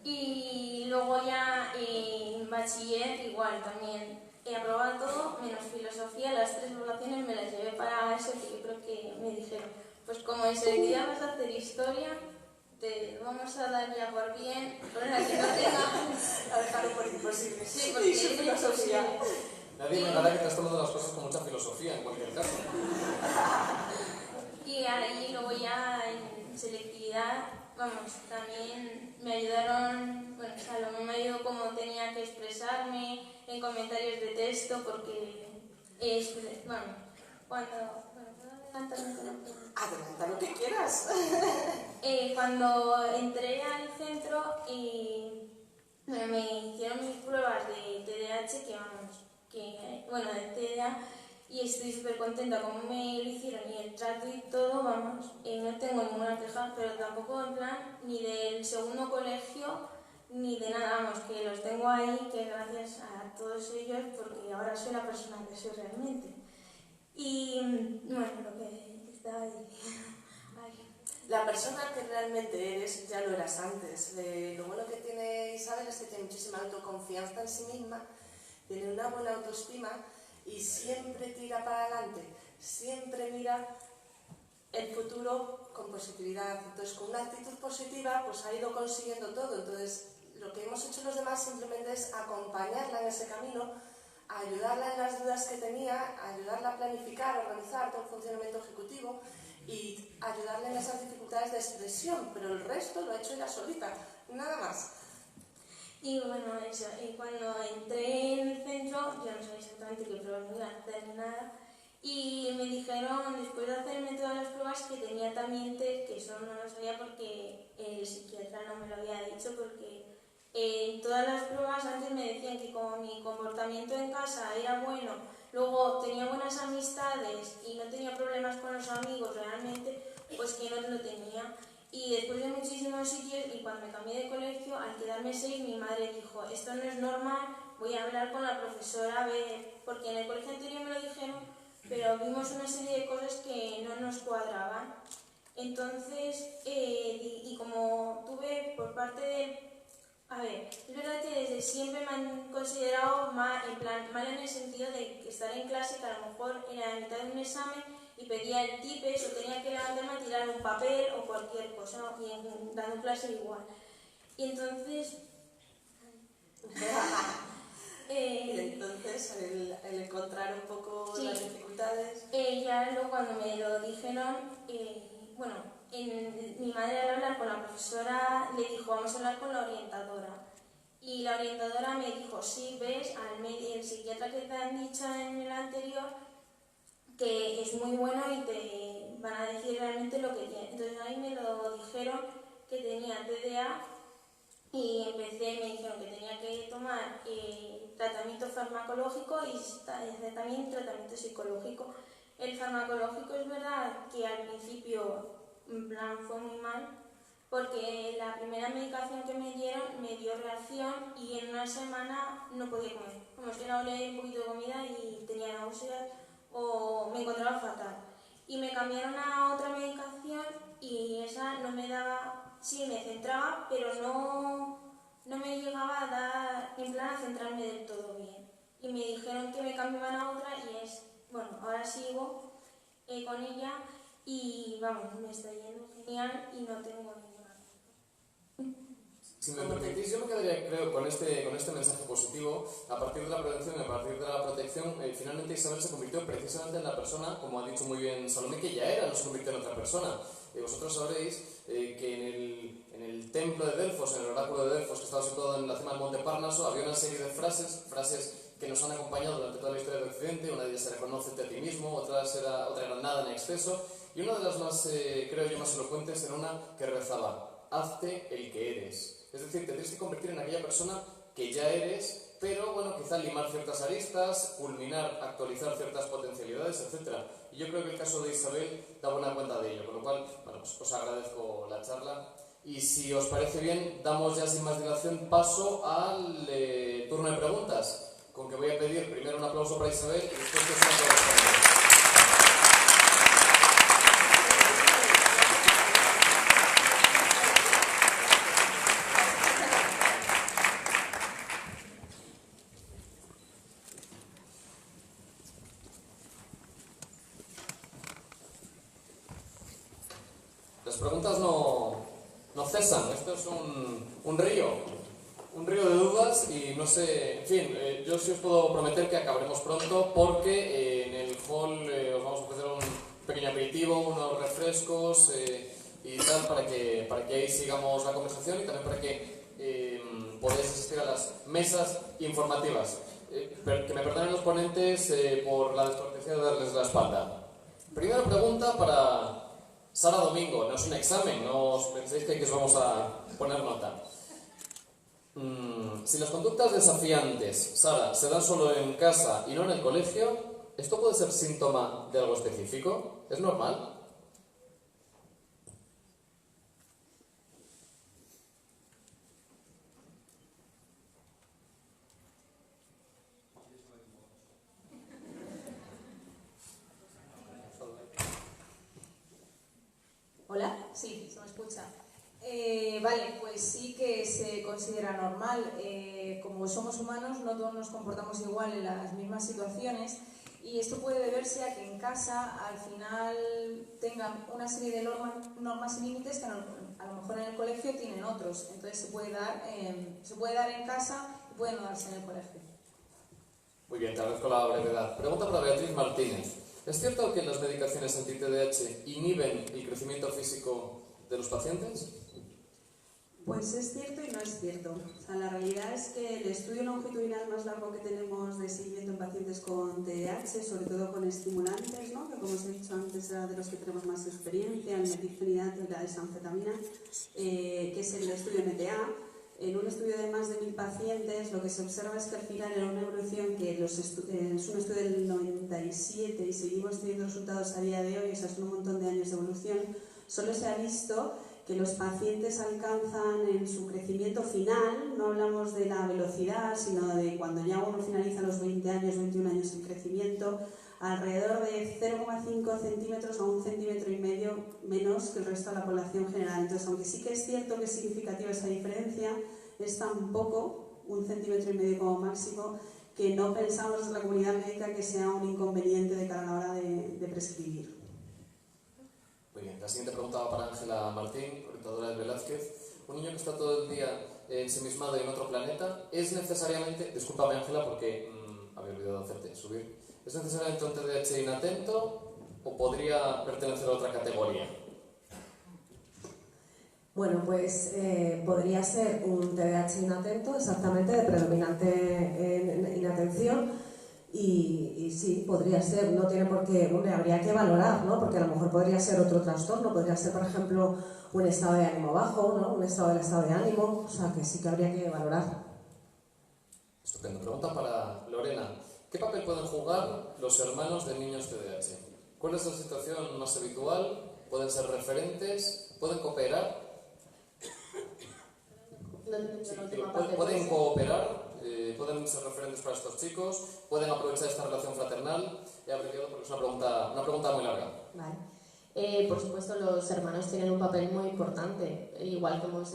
Y luego ya en bachiller igual también he aprobado todo, menos filosofía. Las 3 evaluaciones me las llevé para eso, que yo creo que me dijeron, pues como en selectividad vas a hacer historia, te vamos a dar ya por bien, por la que no tenga... A dejarlo por imposible. Sí, porque es filosofía. Nadie me nada que te has tomado las cosas con mucha filosofía, en cualquier caso. Y ahí luego ya en selectividad, también me ayudaron, Salomé me ayudó como tenía que expresarme en comentarios de texto, porque ¿puedo adelantarme con lo que... Adelanta lo que quieras. Cuando entré al centro me hicieron mis pruebas de TDAH, de TDA, y estoy súper contenta como me lo hicieron y el trato y todo, vamos, no tengo ninguna queja, pero tampoco en plan ni del segundo colegio ni de nada, vamos, que los tengo ahí, que gracias a todos ellos, porque ahora soy la persona que soy realmente. Y bueno, lo que estaba diciendo. La persona que realmente eres ya lo eras antes. Lo bueno que tiene Isabel es que tiene muchísima autoconfianza en sí misma, tiene una buena autoestima y siempre tira para adelante, siempre mira el futuro con positividad. Entonces, con una actitud positiva, pues ha ido consiguiendo todo. Entonces, lo que hemos hecho los demás simplemente es acompañarla en ese camino, ayudarla en las dudas que tenía, ayudarla a planificar, organizar todo el funcionamiento ejecutivo y ayudarle en esas dificultades de expresión, pero el resto lo ha hecho ella solita, nada más. Y bueno, eso, y cuando entré en el centro, yo no sabía exactamente qué pruebas me iban a hacer ni nada, y me dijeron, después de hacerme todas las pruebas, que tenía también TEA, que eso no lo sabía porque el psiquiatra no me lo había dicho, porque en todas las pruebas antes me decían que como mi comportamiento en casa era bueno, luego tenía buenas amistades y no tenía problemas con los amigos realmente, pues que no lo tenía. Y después de muchísimos sitios, y cuando me cambié de colegio, al quedarme 6, mi madre dijo, esto no es normal, voy a hablar con la profesora, a ver, porque en el colegio anterior me lo dijeron, pero vimos una serie de cosas que no nos cuadraban. Entonces, y como tuve por parte del... A ver, es verdad que desde siempre me han considerado mal en el sentido de estar en clase, que a lo mejor era a mitad de un examen y pedía el tipes o tenía que levantarme a tirar un papel o cualquier cosa, ¿no? Y dando clase igual. Y entonces... Y entonces, el encontrar un poco sí, las dificultades... Ya luego cuando me lo dijeron, bueno... mi madre al hablar con la profesora le dijo, vamos a hablar con la orientadora. Y la orientadora me dijo, sí, ves, el psiquiatra que te han dicho en el anterior, que es muy bueno y te van a decir realmente lo que tiene. Entonces ahí me lo dijeron que tenía TDA y me dijeron que tenía que tomar tratamiento farmacológico y también tratamiento psicológico. El farmacológico es verdad que al principio... En plan, fue muy mal, porque la primera medicación que me dieron me dio reacción y en una semana no podía comer. Como si no olía un poquito de comida y tenía náuseas o me encontraba fatal. Y me cambiaron a otra medicación y esa no me daba, sí me centraba, pero no me llegaba a dar, en plan, a centrarme del todo bien. Y me dijeron que me cambiaban a otra y es, bueno, ahora sigo con ella. Y vamos, me está yendo genial y no tengo ninguna. Si me permitís, yo me quedaría, creo, con este mensaje positivo. A partir de la prevención y a partir de la protección, finalmente Isabel se convirtió precisamente en la persona, como ha dicho muy bien Salomé, que ya era, no se convirtió en otra persona. Vosotros sabréis que en el templo de Delfos, en el oráculo de Delfos, que estaba situado en la cima del monte Parnaso, había una serie de frases que nos han acompañado durante toda la historia del Occidente. Una de ellas era "conócete a ti mismo", otra era "nada en exceso", y una de las más, creo yo, más elocuentes era una que rezaba: "hazte el que eres". Es decir, te tienes que convertir en aquella persona que ya eres, pero bueno, quizá limar ciertas aristas, culminar, actualizar ciertas potencialidades, etc. Y yo creo que el caso de Isabel da buena cuenta de ello, con lo cual, bueno, pues os agradezco la charla. Y si os parece bien, damos ya sin más dilación paso al turno de preguntas, con que voy a pedir primero un aplauso para Isabel y después que sea para Isabel. Las preguntas no cesan, esto es un río de dudas y no sé, en fin, yo sí os puedo prometer que acabaremos pronto porque en el hall os vamos a ofrecer un pequeño aperitivo, unos refrescos y tal para que ahí sigamos la conversación y también para que podáis asistir a las mesas informativas. Que me perdonen los ponentes por la descortesía de darles la espalda. Primera pregunta para Sara Domingo, no es un examen, no os penséis que aquí os vamos a poner nota. Si las conductas desafiantes, Sara, se dan solo en casa y no en el colegio, ¿Esto puede ser síntoma de algo específico? ¿Es normal? Hola, sí, se me escucha. Vale, pues sí que se considera normal. Como somos humanos, no todos nos comportamos igual en las mismas situaciones y esto puede deberse a que en casa al final tengan una serie de normas y límites que a lo mejor en el colegio tienen otros. Entonces se puede dar en casa y puede no darse en el colegio. Muy bien, te agradezco la brevedad. Pregunta para Beatriz Martínez. ¿Es cierto que las medicaciones anti-TDAH inhiben el crecimiento físico de los pacientes? Pues es cierto y no es cierto. O sea, la realidad es que el estudio longitudinal más largo que tenemos de seguimiento en pacientes con TDAH, sobre todo con estimulantes, ¿no? Que como os he dicho antes era de los que tenemos más experiencia, el metilfenidato y la desanfetamina, que es el estudio MTA. En un estudio de más de 1000 pacientes, lo que se observa es que al final era una evolución que es un estudio del 97 y seguimos teniendo resultados a día de hoy, o sea, son un montón de años de evolución. Solo se ha visto que los pacientes alcanzan en su crecimiento final, no hablamos de la velocidad, sino de cuando ya uno finaliza los 20 años, 21 años el crecimiento, alrededor de 0,5 centímetros a 1,5 centímetros menos que el resto de la población general. Entonces, aunque sí que es cierto que es significativa esa diferencia, es tan poco, 1,5 centímetros como máximo, que no pensamos desde la comunidad médica que sea un inconveniente de cara a la hora de prescribir. Muy bien, la siguiente pregunta va para Ángela Martín, orientadora del Velázquez. Un niño que está todo el día ensimismado en otro planeta, ¿es necesariamente, discúlpame Ángela porque había olvidado hacerte subir, ¿es necesariamente un TDAH inatento o podría pertenecer a otra categoría? Bueno, pues podría ser un TDAH inatento, exactamente, de predominante inatención. Y sí, podría ser, no tiene por qué, hombre, habría que valorar, ¿no? Porque a lo mejor podría ser otro trastorno, podría ser, por ejemplo, un estado de ánimo bajo, ¿no? Un estado de ánimo, o sea, que sí que habría que valorar. Estupendo. Pregunta para Lorena. ¿Qué papel pueden jugar los hermanos de niños TDAH? ¿Cuál es la situación más habitual? ¿Pueden ser referentes? ¿Pueden cooperar? ¿Pueden cooperar? ¿Pueden ser referentes para estos chicos? ¿Pueden aprovechar esta relación fraternal? He abreviado porque es una pregunta muy larga. Vale. Por supuesto, los hermanos tienen un papel muy importante. Igual que hemos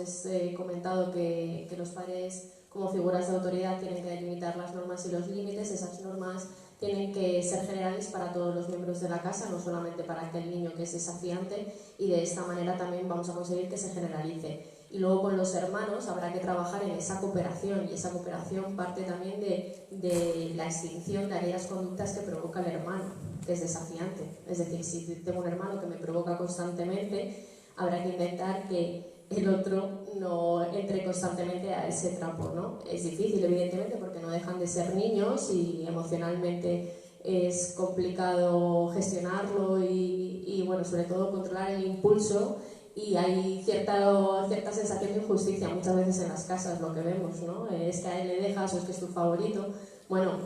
comentado que los padres, como figuras de autoridad, tienen que delimitar las normas y los límites, esas normas tienen que ser generales para todos los miembros de la casa, no solamente para aquel niño que es desafiante, y de esta manera también vamos a conseguir que se generalice. Y luego con los hermanos habrá que trabajar en esa cooperación, y esa cooperación parte también de la extinción de aquellas conductas que provoca el hermano, que es desafiante. Es decir, si tengo un hermano que me provoca constantemente, habrá que intentar que el otro no entre constantemente a ese trapo, ¿no? Es difícil, evidentemente, porque no dejan de ser niños y emocionalmente es complicado gestionarlo y bueno, sobre todo controlar el impulso. Y hay cierta sensación de injusticia muchas veces en las casas, lo que vemos, ¿no? Es que a él le dejas o es que es tu favorito. Bueno,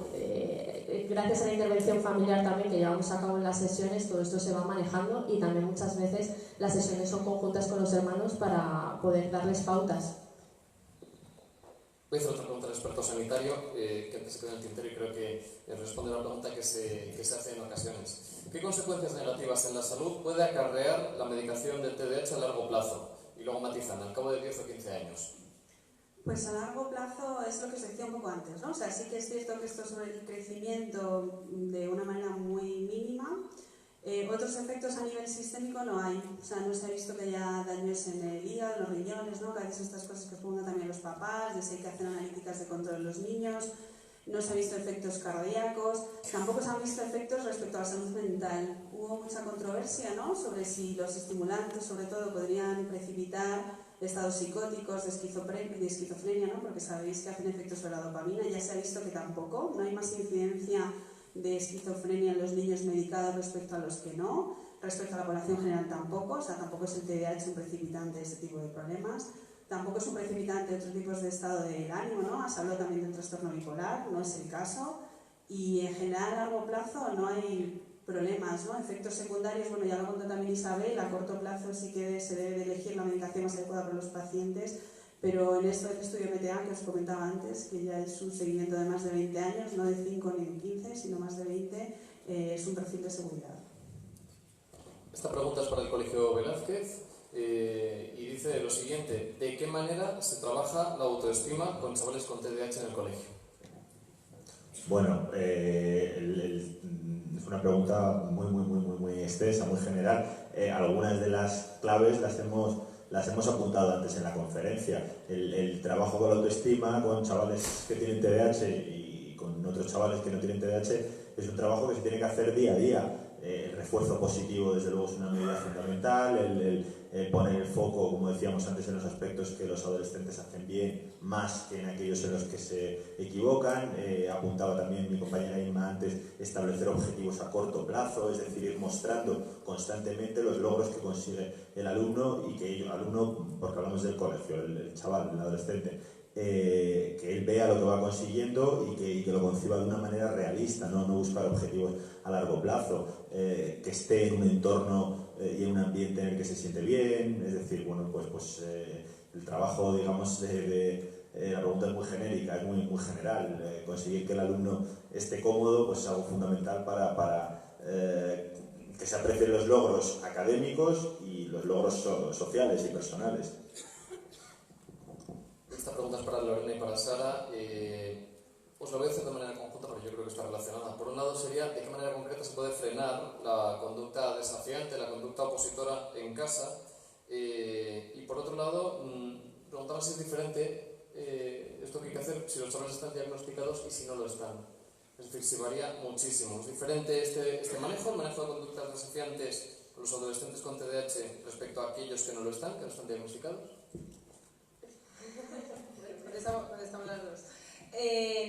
gracias a la intervención familiar también que llevamos a cabo en las sesiones, todo esto se va manejando y también muchas veces las sesiones son conjuntas con los hermanos para poder darles pautas. Voy a hacer otra pregunta al experto sanitario, que antes se quedó en el tintero y creo que responde a una pregunta que se hace en ocasiones. ¿Qué consecuencias negativas en la salud puede acarrear la medicación del TDAH a largo plazo? Y luego matizan, al cabo de 10 o 15 años. Pues a largo plazo es lo que os decía un poco antes, ¿no? O sea, sí que es cierto que esto es sobre el crecimiento de una manera muy mínima. Otros efectos a nivel sistémico no hay, o sea, no se ha visto que haya daños en el hígado, en los riñones, ¿no? Que a veces estas cosas que os preguntan también los papás, de si hay que hacer analíticas de control en los niños, no se han visto efectos cardíacos, tampoco se han visto efectos respecto a la salud mental. Hubo mucha controversia, ¿no? Sobre si los estimulantes, sobre todo, podrían precipitar estados psicóticos, de esquizofrenia, ¿no? Porque sabéis que hacen efectos sobre la dopamina, ya se ha visto que tampoco, no hay más incidencia de esquizofrenia en los niños medicados respecto a los que no, respecto a la población general tampoco, o sea, tampoco es el TDAH un precipitante de este tipo de problemas, tampoco es un precipitante de otros tipos de estado del ánimo, ¿no? Se habló también del trastorno bipolar, no es el caso, Y en general a largo plazo no hay problemas, ¿no? Efectos secundarios, bueno, ya lo contó también Isabel, a corto plazo sí que se debe de elegir la medicación más adecuada para los pacientes, pero en esto del estudio MTA que os comentaba antes, que ya es un seguimiento de más de 20 años, no de 5 ni de 15, sino más de 20, es un perfil de seguridad. Esta pregunta es para el Colegio Velázquez y dice lo siguiente: ¿de qué manera se trabaja la autoestima con chavales con TDAH en el colegio? Bueno, es una pregunta muy extensa, muy general. Algunas de las claves las hemos apuntado antes en la conferencia. El trabajo con la autoestima con chavales que tienen TDAH y con otros chavales que no tienen TDAH es un trabajo que se tiene que hacer día a día. El refuerzo positivo, desde luego, es una medida fundamental. El poner el foco, como decíamos antes, en los aspectos que los adolescentes hacen bien, más que en aquellos en los que se equivocan. Apuntaba también mi compañera Inma antes, establecer objetivos a corto plazo, es decir, ir mostrando constantemente los logros que consigue el alumno y que el alumno, porque hablamos del colegio, el chaval, el adolescente, que él vea lo que va consiguiendo y que lo conciba de una manera realista, no buscar objetivos a largo plazo, que esté en un entorno y en un ambiente en el que se siente bien. Es decir, bueno, pues el trabajo, digamos, la pregunta es muy genérica, es muy general. Conseguir que el alumno esté cómodo pues es algo fundamental para que se aprecien los logros académicos y los logros sociales y personales. Esta pregunta es para Lorena y para Sara. Os lo voy a hacer de manera conjunta porque yo creo que está relacionada. Por un lado sería de qué manera concreta se puede frenar la conducta desafiante, la conducta opositora en casa. Y por otro lado, preguntaba si es diferente esto que hay que hacer si los chavales están diagnosticados y si no lo están. Es decir, si varía muchísimo. ¿Es diferente este manejo, el manejo de conductas desafiantes con los adolescentes con TDAH respecto a aquellos que no están diagnosticados? Contestamos las dos.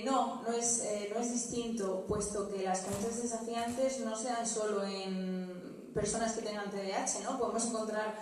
No es distinto, puesto que las conductas desafiantes no se dan solo en personas que tengan TDAH, ¿no? Podemos encontrar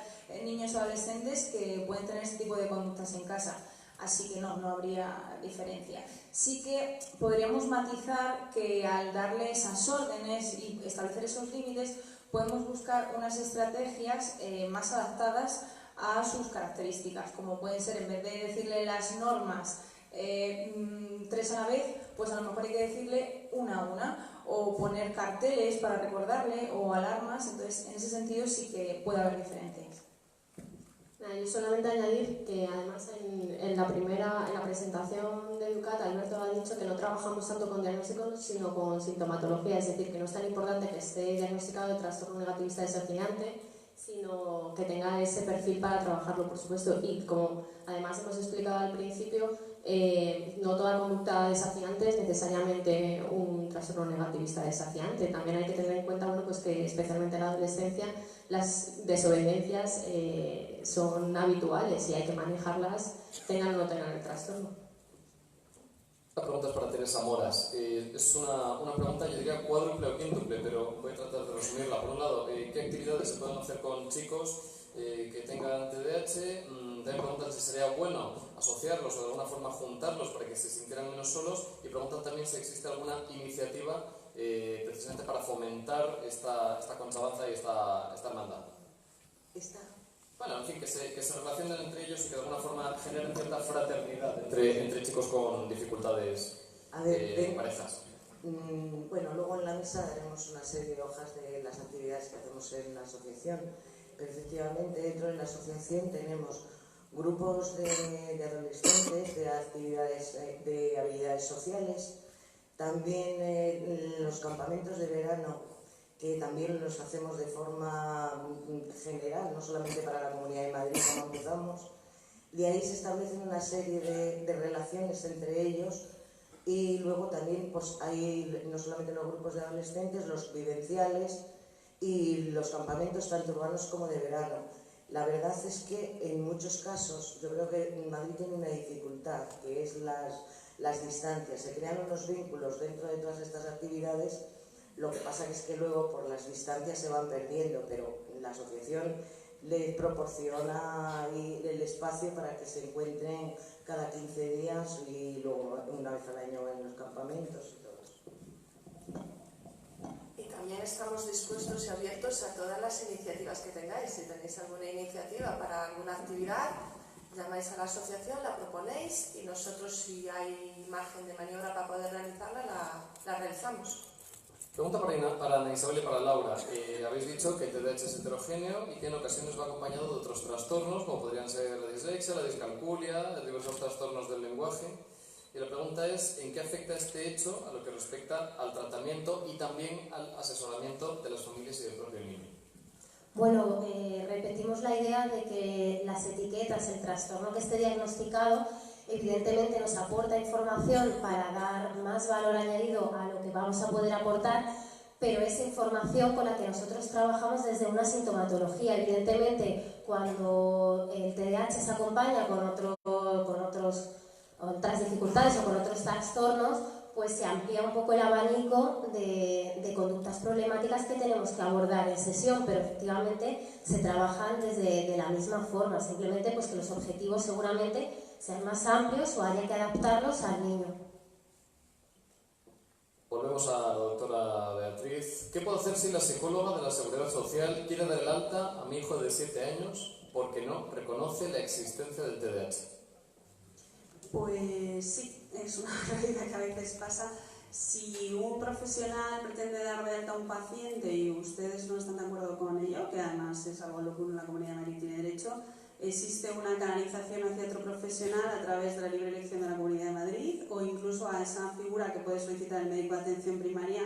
niños o adolescentes que pueden tener este tipo de conductas en casa, así que no habría diferencia. Sí que podríamos matizar que al darle esas órdenes y establecer esos límites, podemos buscar unas estrategias más adaptadas a sus características, como pueden ser, en vez de decirle las normas 3 a la vez, pues a lo mejor hay que decirle una a una, o poner carteles para recordarle, o alarmas. Entonces, en ese sentido sí que puede haber diferencias. Yo solamente añadir que además en la presentación de Educat, Alberto ha dicho que no trabajamos tanto con diagnósticos sino con sintomatología, es decir, que no es tan importante que esté diagnosticado de trastorno negativista desafiante, sino que tenga ese perfil para trabajarlo, por supuesto. Y como además hemos explicado al principio, no toda conducta desafiante es necesariamente un trastorno negativista desafiante. También hay que tener en cuenta pues que especialmente en la adolescencia las desobediencias son habituales y hay que manejarlas, tengan o no tengan el trastorno. La pregunta es para Teresa Moras. Es una pregunta, yo diría cuádruple o quíntuple, pero voy a tratar de resumirla. Por un lado, ¿qué actividades se pueden hacer con chicos que tengan TDAH? También preguntan si sería bueno asociarlos o de alguna forma juntarlos para que se sintieran menos solos, y preguntan también si existe alguna iniciativa precisamente para fomentar esta conchabanza y esta hermandad. Bueno, en fin, que se relacionen entre ellos y que de alguna forma generen cierta fraternidad entre chicos con dificultades parejas. Bueno, luego en la mesa daremos una serie de hojas de las actividades que hacemos en la asociación. Pero efectivamente, dentro de la asociación tenemos grupos de adolescentes, de actividades de habilidades sociales, también los campamentos de verano, que también los hacemos de forma general, no solamente para la Comunidad de Madrid como empezamos. De ahí se establecen una serie de relaciones entre ellos, y luego también pues hay no solamente los grupos de adolescentes, los vivenciales y los campamentos tanto urbanos como de verano. La verdad es que en muchos casos yo creo que Madrid tiene una dificultad, que es las distancias. Se crean unos vínculos dentro de todas estas actividades, lo que pasa es que luego por las distancias se van perdiendo, pero la asociación les proporciona el espacio para que se encuentren cada 15 días y luego una vez al año en los campamentos y todo eso. estamos dispuestos y abiertos a todas las iniciativas que tengáis. Si tenéis alguna iniciativa para alguna actividad, llamáis a la asociación, la proponéis y nosotros, si hay margen de maniobra para poder realizarla, la realizamos. Pregunta para Ana Isabel y para Laura. Habéis dicho que el TDAH es heterogéneo y que en ocasiones va acompañado de otros trastornos, como podrían ser la dislexia, la discalculia, diversos trastornos del lenguaje. Y la pregunta es, ¿en qué afecta este hecho a lo que respecta al tratamiento y también al asesoramiento de las familias y del propio niño? Bueno, repetimos la idea de que las etiquetas, el trastorno que esté diagnosticado, evidentemente nos aporta información para dar más valor añadido a lo que vamos a poder aportar, pero es información con la que nosotros trabajamos desde una sintomatología. Evidentemente, cuando el TDAH se acompaña con otras dificultades o con otros trastornos, pues se amplía un poco el abanico de conductas problemáticas que tenemos que abordar en sesión, pero efectivamente se trabajan de la misma forma, simplemente pues que los objetivos seguramente sean más amplios o haya que adaptarlos al niño. Volvemos a la doctora Beatriz. ¿Qué puedo hacer si la psicóloga de la Seguridad Social quiere dar el alta a mi hijo de 7 años porque no reconoce la existencia del TDAH? Pues sí, es una realidad que a veces pasa. Si un profesional pretende dar de alta a un paciente y ustedes no están de acuerdo con ello, que además es algo a lo que uno en la Comunidad de Madrid tiene derecho, existe una canalización hacia otro profesional a través de la libre elección de la Comunidad de Madrid o incluso a esa figura que puede solicitar el médico de atención primaria,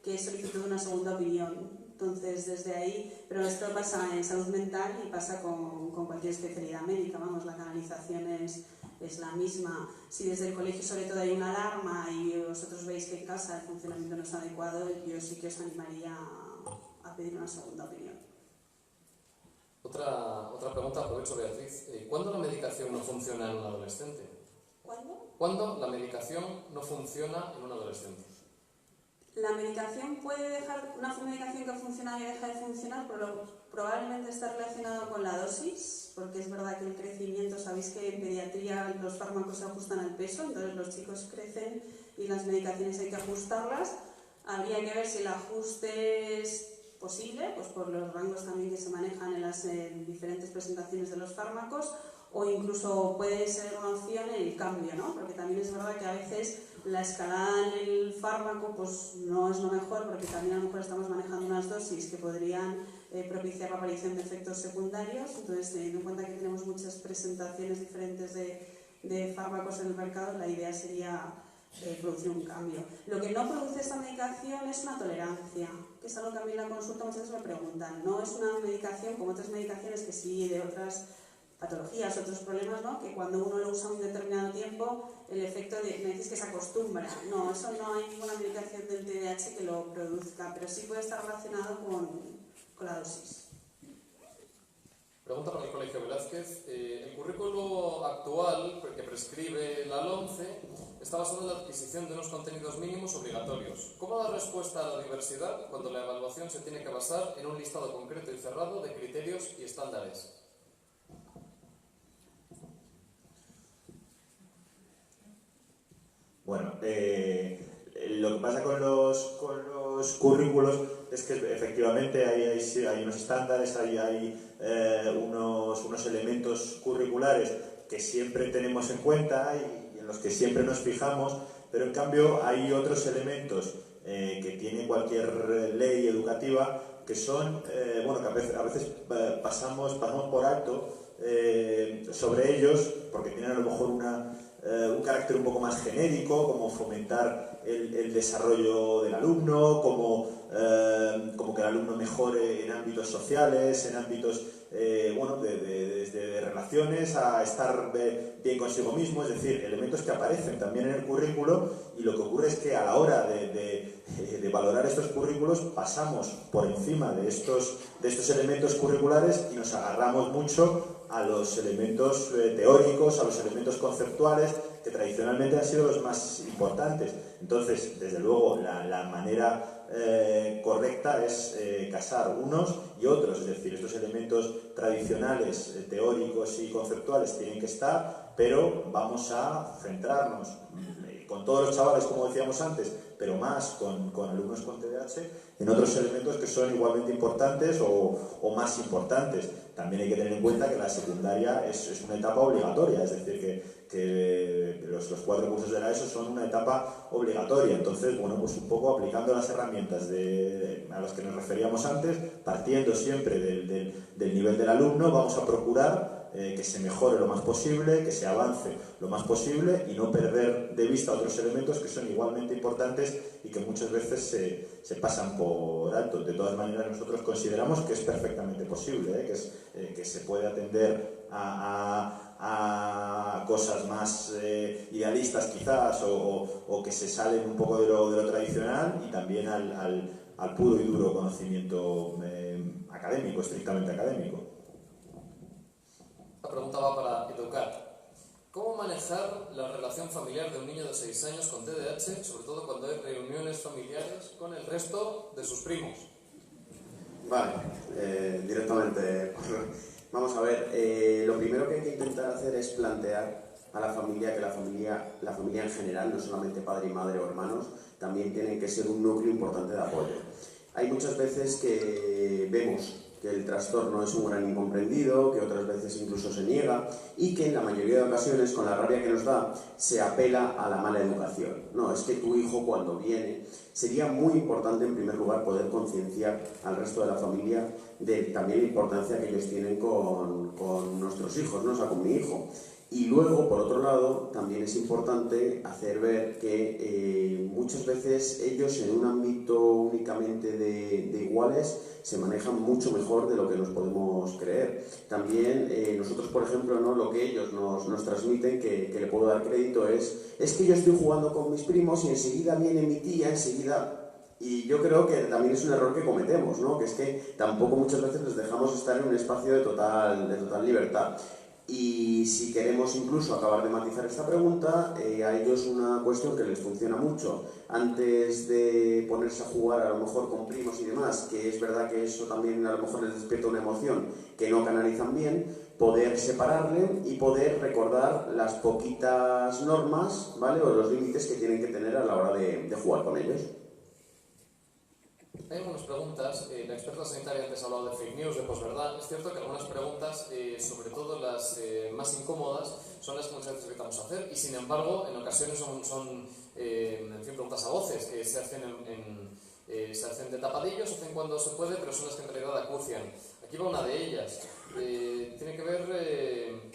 que es solicitud de una segunda opinión. Entonces, desde ahí, pero esto pasa en salud mental y pasa con cualquier especialidad médica, vamos, la canalización es la misma. Si desde el colegio sobre todo hay una alarma y vosotros veis que en casa el funcionamiento no es adecuado, yo sí que os animaría a pedir una segunda opinión. Otra pregunta, aprovecho, Beatriz. ¿Cuándo la medicación no funciona en un adolescente? ¿Cuándo? ¿Cuándo la medicación no funciona en un adolescente? La medicación puede dejar, una medicación que funciona y deja de funcionar, pero probablemente está relacionado con la dosis, porque es verdad que el crecimiento, sabéis que en pediatría los fármacos se ajustan al peso, entonces los chicos crecen y las medicaciones hay que ajustarlas. Habría que ver si el ajuste es posible, pues por los rangos también que se manejan en las diferentes presentaciones de los fármacos, o incluso puede ser una opción el cambio, ¿no? Porque también es verdad que a veces la escalada en el fármaco pues no es lo mejor, porque también a lo mejor estamos manejando unas dosis que podrían propiciar la aparición de efectos secundarios. Entonces, teniendo en cuenta que tenemos muchas presentaciones diferentes de fármacos en el mercado, la idea sería producir un cambio. Lo que no produce esta medicación es una tolerancia, que es algo que a mí en la consulta muchas veces me preguntan. No es una medicación como otras medicaciones que sí, de otras patologías, otros problemas, ¿no? Que cuando uno lo usa un determinado tiempo, el efecto me dices que se acostumbra. No, eso no hay ninguna medicación del TDAH que lo produzca, pero sí puede estar relacionado con la dosis. Pregunta para el Colegio Velázquez. El currículo actual que prescribe la LOMCE está basado en la adquisición de unos contenidos mínimos obligatorios. ¿Cómo dar respuesta a la diversidad cuando la evaluación se tiene que basar en un listado concreto y cerrado de criterios y estándares? Bueno, lo que pasa con los currículos es que efectivamente hay unos estándares, hay unos elementos curriculares que siempre tenemos en cuenta y en los que siempre nos fijamos, pero en cambio hay otros elementos que tiene cualquier ley educativa que son, bueno, que a veces pasamos por alto sobre ellos porque tienen a lo mejor un carácter un poco más genérico, como fomentar el desarrollo del alumno, como que el alumno mejore en ámbitos sociales, en ámbitos desde relaciones a estar bien consigo mismo, es decir, elementos que aparecen también en el currículo, y lo que ocurre es que a la hora de valorar estos currículos pasamos por encima de estos elementos curriculares y nos agarramos mucho a los elementos teóricos, a los elementos conceptuales, que tradicionalmente han sido los más importantes. Entonces, desde luego, la manera correcta es casar unos y otros, es decir, estos elementos tradicionales, teóricos y conceptuales tienen que estar, pero vamos a centrarnos con todos los chavales, como decíamos antes, pero más con alumnos con TDAH, en otros elementos que son igualmente importantes o más importantes. También hay que tener en cuenta que la secundaria es una etapa obligatoria, es decir, que los 4 cursos de la ESO son una etapa obligatoria. Entonces, bueno, pues un poco aplicando las herramientas a las que nos referíamos antes, partiendo siempre del nivel del alumno, vamos a procurar que se mejore lo más posible, que se avance lo más posible y no perder de vista otros elementos que son igualmente importantes y que muchas veces se pasan por alto. De todas maneras, nosotros consideramos que es perfectamente posible, que se puede atender a cosas más idealistas quizás o que se salen un poco de lo tradicional y también al puro y duro conocimiento académico, estrictamente académico. La pregunta va para Educar. ¿Cómo manejar la relación familiar de un niño de 6 años con TDAH, sobre todo cuando hay reuniones familiares con el resto de sus primos? Vale, directamente. Vamos a ver, lo primero que hay que intentar hacer es plantear a la familia que la familia en general, no solamente padre y madre o hermanos, también tienen que ser un núcleo importante de apoyo. Hay muchas veces que vemos que el trastorno es un gran incomprendido, que otras veces incluso se niega y que en la mayoría de ocasiones, con la rabia que nos da, se apela a la mala educación. No, es que tu hijo cuando viene, sería muy importante en primer lugar poder concienciar al resto de la familia de también la importancia que ellos tienen con nuestros hijos, ¿no? O sea, con mi hijo. Y luego, por otro lado, también es importante hacer ver que muchas veces ellos en un ámbito únicamente de iguales se manejan mucho mejor de lo que nos podemos creer. También nosotros, por ejemplo, ¿no? Lo que ellos nos transmiten, que le puedo dar crédito, es que yo estoy jugando con mis primos y enseguida viene mi tía, enseguida... Y yo creo que también es un error que cometemos, ¿no? Que es que tampoco muchas veces les dejamos estar en un espacio de total libertad. Y si queremos incluso acabar de matizar esta pregunta, a ellos una cuestión que les funciona mucho, antes de ponerse a jugar a lo mejor con primos y demás, que es verdad que eso también a lo mejor les despierta una emoción que no canalizan bien, poder separarle y poder recordar las poquitas normas, ¿vale? O los límites que tienen que tener a la hora de jugar con ellos. Hay algunas preguntas. La experta sanitaria antes ha hablado de fake news, de posverdad. Es cierto que algunas preguntas, sobre todo las más incómodas, son las que muchas veces evitamos hacer y, sin embargo, en ocasiones son preguntas a voces que se hacen se hacen de tapadillo, se hacen cuando se puede, pero son las que en realidad acucian. Aquí va una de ellas. Tiene que ver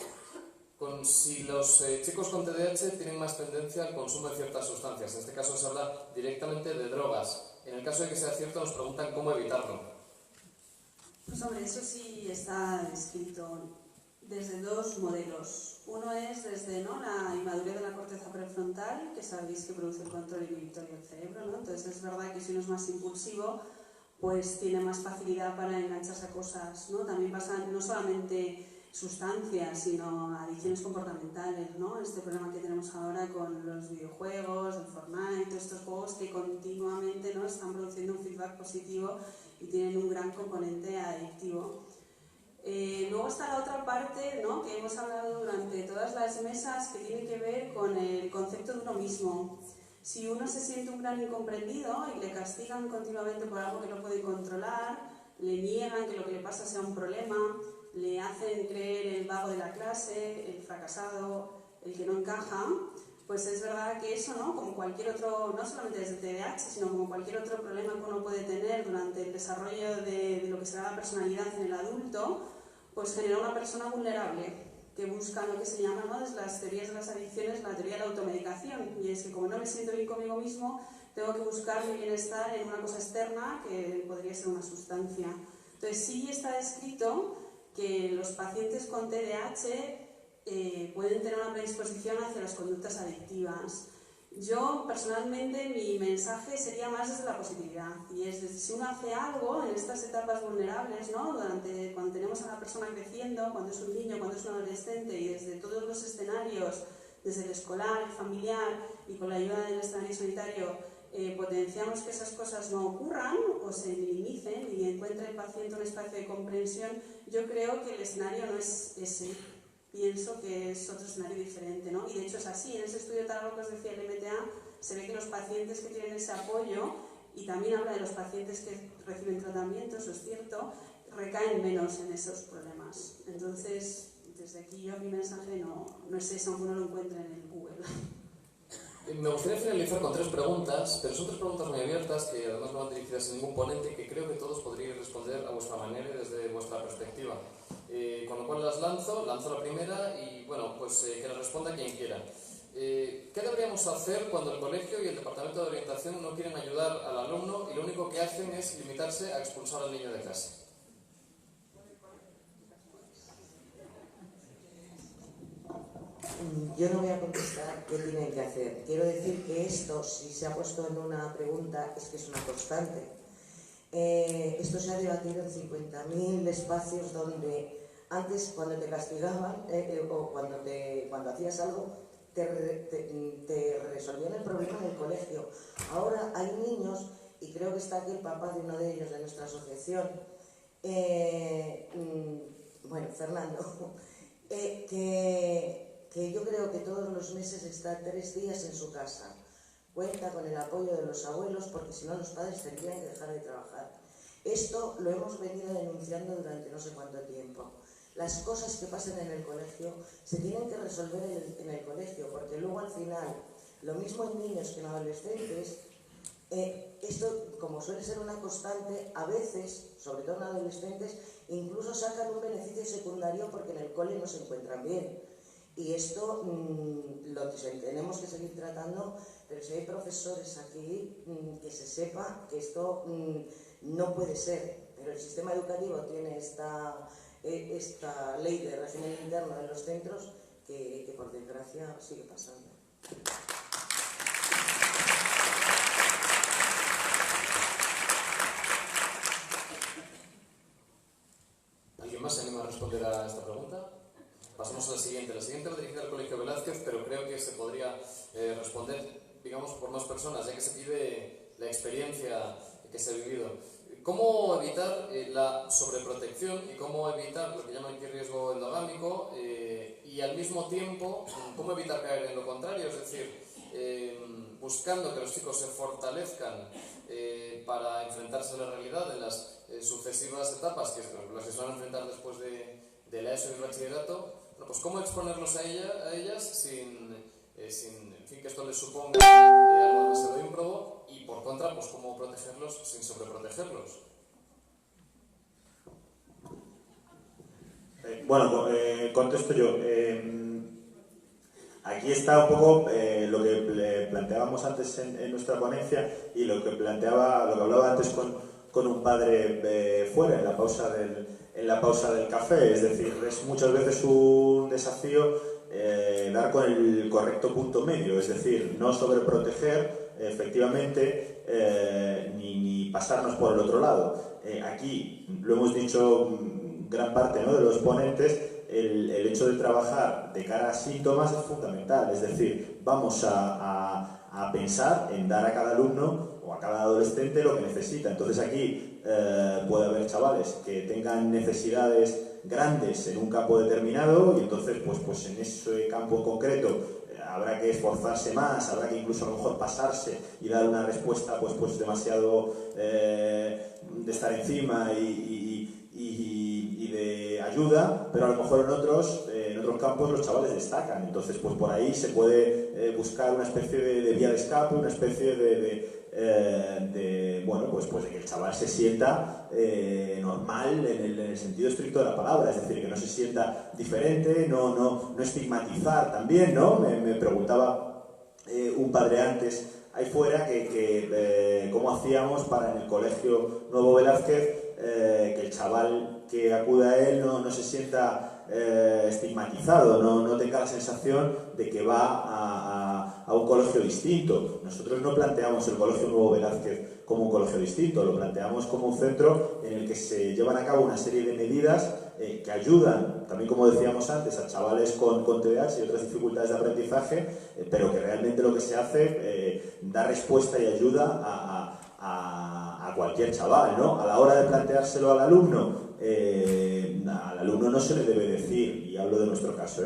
con si los chicos con TDAH tienen más tendencia al consumo de ciertas sustancias. En este caso se habla directamente de drogas. En el caso de que sea cierto, nos preguntan cómo evitarlo. Pues hombre, eso sí está descrito desde 2 modelos. Uno es desde la inmadurez de la corteza prefrontal, que sabéis que produce el control inhibitorio del cerebro, ¿no? Entonces es verdad que si uno es más impulsivo, pues tiene más facilidad para engancharse a cosas, ¿no? También pasan no solamente sustancias, sino adicciones comportamentales, ¿no? Este problema que tenemos ahora con los videojuegos, el Fortnite, todos estos juegos que continuamente, ¿no? Están produciendo un feedback positivo y tienen un gran componente adictivo. Luego está la otra parte, ¿no? Que hemos hablado durante todas las mesas, que tiene que ver con el concepto de uno mismo. Si uno se siente un gran incomprendido y le castigan continuamente por algo que no puede controlar, le niegan que lo que le pasa sea un problema, le hacen creer el vago de la clase, el fracasado, el que no encaja, pues es verdad que eso, ¿no? Como cualquier otro, no solamente desde TDAH, sino como cualquier otro problema que uno puede tener durante el desarrollo de lo que será la personalidad en el adulto, pues genera una persona vulnerable que busca lo que se llama, ¿no? Desde las teorías de las adicciones, la teoría de la automedicación, y es que como no me siento bien conmigo mismo, tengo que buscar mi bienestar en una cosa externa que podría ser una sustancia. Entonces sí está descrito que los pacientes con TDAH pueden tener una predisposición hacia las conductas adictivas. Yo, personalmente, mi mensaje sería más desde la positividad, y es desde si uno hace algo en estas etapas vulnerables, ¿no? Cuando tenemos a la persona creciendo, cuando es un niño, cuando es un adolescente, y desde todos los escenarios, desde el escolar, el familiar, y con la ayuda del escenario sanitario, potenciamos que esas cosas no ocurran o se minimicen y encuentre el paciente un espacio de comprensión, yo creo que el escenario no es ese. pienso que es otro escenario diferente, ¿no? Y de hecho es así, en ese estudio tan largo que os decía el MTA, se ve que los pacientes que tienen ese apoyo, y también habla de los pacientes que reciben tratamiento, eso es cierto, recaen menos en esos problemas. Entonces, desde aquí yo mi mensaje no es ese, aunque uno lo encuentre en el Google. Me gustaría finalizar con 3 preguntas, pero son 3 preguntas muy abiertas que además no van dirigidas a ningún ponente y que creo que todos podríais responder a vuestra manera y desde vuestra perspectiva. Con lo cual las lanzo la primera y bueno, pues que la responda quien quiera. ¿Qué deberíamos hacer cuando el colegio y el departamento de orientación no quieren ayudar al alumno y lo único que hacen es limitarse a expulsar al niño de clase? Yo no voy a contestar qué tienen que hacer. Quiero decir que esto, si se ha puesto en una pregunta, es que es una constante. Esto se ha debatido en 50.000 espacios donde antes, cuando te castigaban o cuando hacías algo, te resolvían el problema en el colegio. Ahora hay niños, y creo que está aquí el papá de uno de ellos de nuestra asociación, Fernando, que yo creo que todos los meses está 3 días en su casa. Cuenta con el apoyo de los abuelos porque si no los padres tendrían que dejar de trabajar. Esto lo hemos venido denunciando durante no sé cuánto tiempo. Las cosas que pasan en el colegio se tienen que resolver en el colegio, porque luego al final, lo mismo en niños que en adolescentes, esto, como suele ser una constante, a veces, sobre todo en adolescentes, incluso sacan un beneficio secundario porque en el cole no se encuentran bien. Y esto lo tenemos que seguir tratando, pero si hay profesores aquí, que se sepa que esto no puede ser. Pero el sistema educativo tiene esta ley de régimen interno en los centros que por desgracia sigue pasando. ¿Alguien más se anima a responder a esta pregunta? Pasamos a la siguiente. La siguiente va dirigida al Colegio Velázquez, pero creo que se podría responder, digamos, por más personas, ya que se pide la experiencia que se ha vivido. ¿Cómo evitar la sobreprotección y cómo evitar lo que llaman aquí riesgo endogámico y al mismo tiempo cómo evitar caer en lo contrario? Es decir, buscando que los chicos se fortalezcan para enfrentarse a la realidad en las sucesivas etapas que las que se van a enfrentar después de la ESO y el bachillerato. Bueno, pues cómo exponerlos a ellas sin en fin, que esto les suponga algo demasiado ímprobo, y por contra, pues cómo protegerlos sin sobreprotegerlos. Contesto yo. Aquí está un poco lo que planteábamos antes en nuestra ponencia y lo que hablaba antes con un padre fuera, en la pausa del café. Es decir, es muchas veces un desafío dar con el correcto punto medio, es decir, no sobreproteger efectivamente ni pasarnos por el otro lado. Aquí lo hemos dicho gran parte, ¿no?, de los ponentes, el hecho de trabajar de cara a síntomas es fundamental, es decir, vamos a pensar en dar a cada alumno o a cada adolescente lo que necesita. Entonces aquí puede haber chavales que tengan necesidades grandes en un campo determinado y entonces pues en ese campo en concreto habrá que esforzarse más, habrá que incluso a lo mejor pasarse y dar una respuesta pues demasiado de estar encima y de ayuda, pero a lo mejor en otros campos los chavales destacan. Entonces pues por ahí se puede buscar una especie de vía de escape, una especie de que el chaval se sienta normal en el sentido estricto de la palabra, es decir, que no se sienta diferente, no estigmatizar también, ¿no? Me preguntaba un padre antes ahí fuera que cómo hacíamos para en el Colegio Nuevo Velázquez que el chaval que acude a él no se sienta estigmatizado, no tenga la sensación de que va a un colegio distinto. Nosotros no planteamos el Colegio Nuevo Velázquez como un colegio distinto, lo planteamos como un centro en el que se llevan a cabo una serie de medidas que ayudan, también como decíamos antes, a chavales con TDAH y otras dificultades de aprendizaje, pero que realmente lo que se hace da respuesta y ayuda a cualquier chaval, ¿no? A la hora de planteárselo al alumno, al alumno no se le debe decir, y hablo de nuestro caso,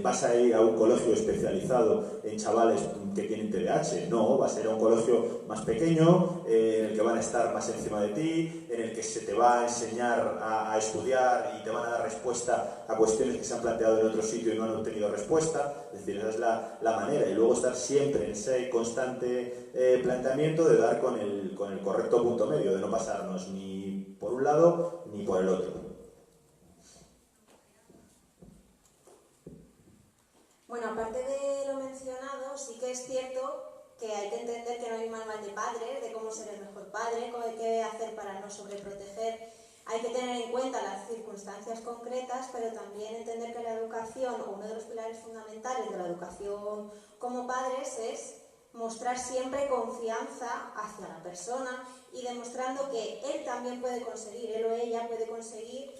vas a ir a un colegio especializado en chavales que tienen TDAH. No, vas a ir a un colegio más pequeño, en el que van a estar más encima de ti, en el que se te va a enseñar a estudiar y te van a dar respuesta a cuestiones que se han planteado en otro sitio y no han obtenido respuesta. Es decir, esa es la manera. Y luego estar siempre en ese constante planteamiento de dar con el correcto punto medio, de no pasarnos ni por un lado ni por el otro. Bueno, aparte de lo mencionado, sí que es cierto que hay que entender que no hay un manual de padres, de cómo ser el mejor padre, qué hacer para no sobreproteger. Hay que tener en cuenta las circunstancias concretas, pero también entender que la educación, o uno de los pilares fundamentales de la educación como padres, es mostrar siempre confianza hacia la persona y demostrando que él también puede conseguir, él o ella puede conseguir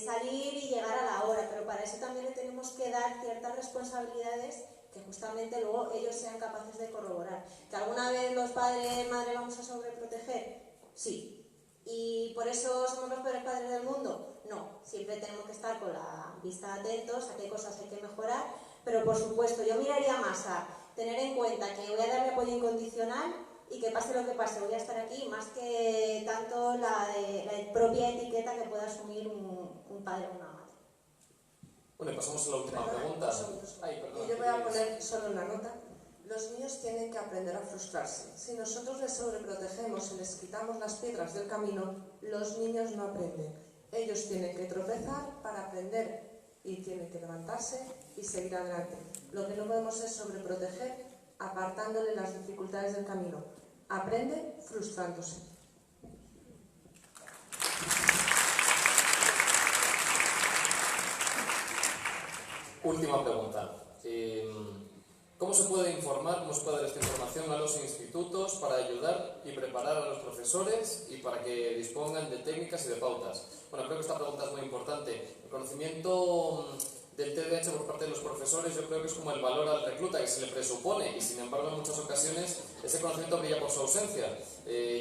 salir y llegar a la hora, pero para eso también le tenemos que dar ciertas responsabilidades que justamente luego ellos sean capaces de corroborar. ¿Que alguna vez los padres, madre, vamos a sobreproteger? Sí. ¿Y por eso somos los peores padres del mundo? No. Siempre tenemos que estar con la vista atentos a qué cosas hay que mejorar, pero por supuesto yo miraría más a tener en cuenta que voy a darle apoyo incondicional y que pase lo que pase, voy a estar aquí, más que tanto la propia etiqueta que pueda asumir un padre o una madre. Bueno, y pasamos a la última pregunta. Y yo voy a poner solo una nota. Los niños tienen que aprender a frustrarse. Si nosotros les sobreprotegemos y les quitamos las piedras del camino, los niños no aprenden. Ellos tienen que tropezar para aprender y tienen que levantarse y seguir adelante. Lo que no podemos es sobreproteger apartándole las dificultades del camino. Aprende frustrándose. Última pregunta. ¿Cómo se puede informar, cómo se puede dar esta información a los institutos para ayudar y preparar a los profesores y para que dispongan de técnicas y de pautas? Bueno, creo que esta pregunta es muy importante. El conocimiento del TDAH por parte de los profesores yo creo que es como el valor al recluta que se le presupone y sin embargo en muchas ocasiones ese conocimiento brilla por su ausencia.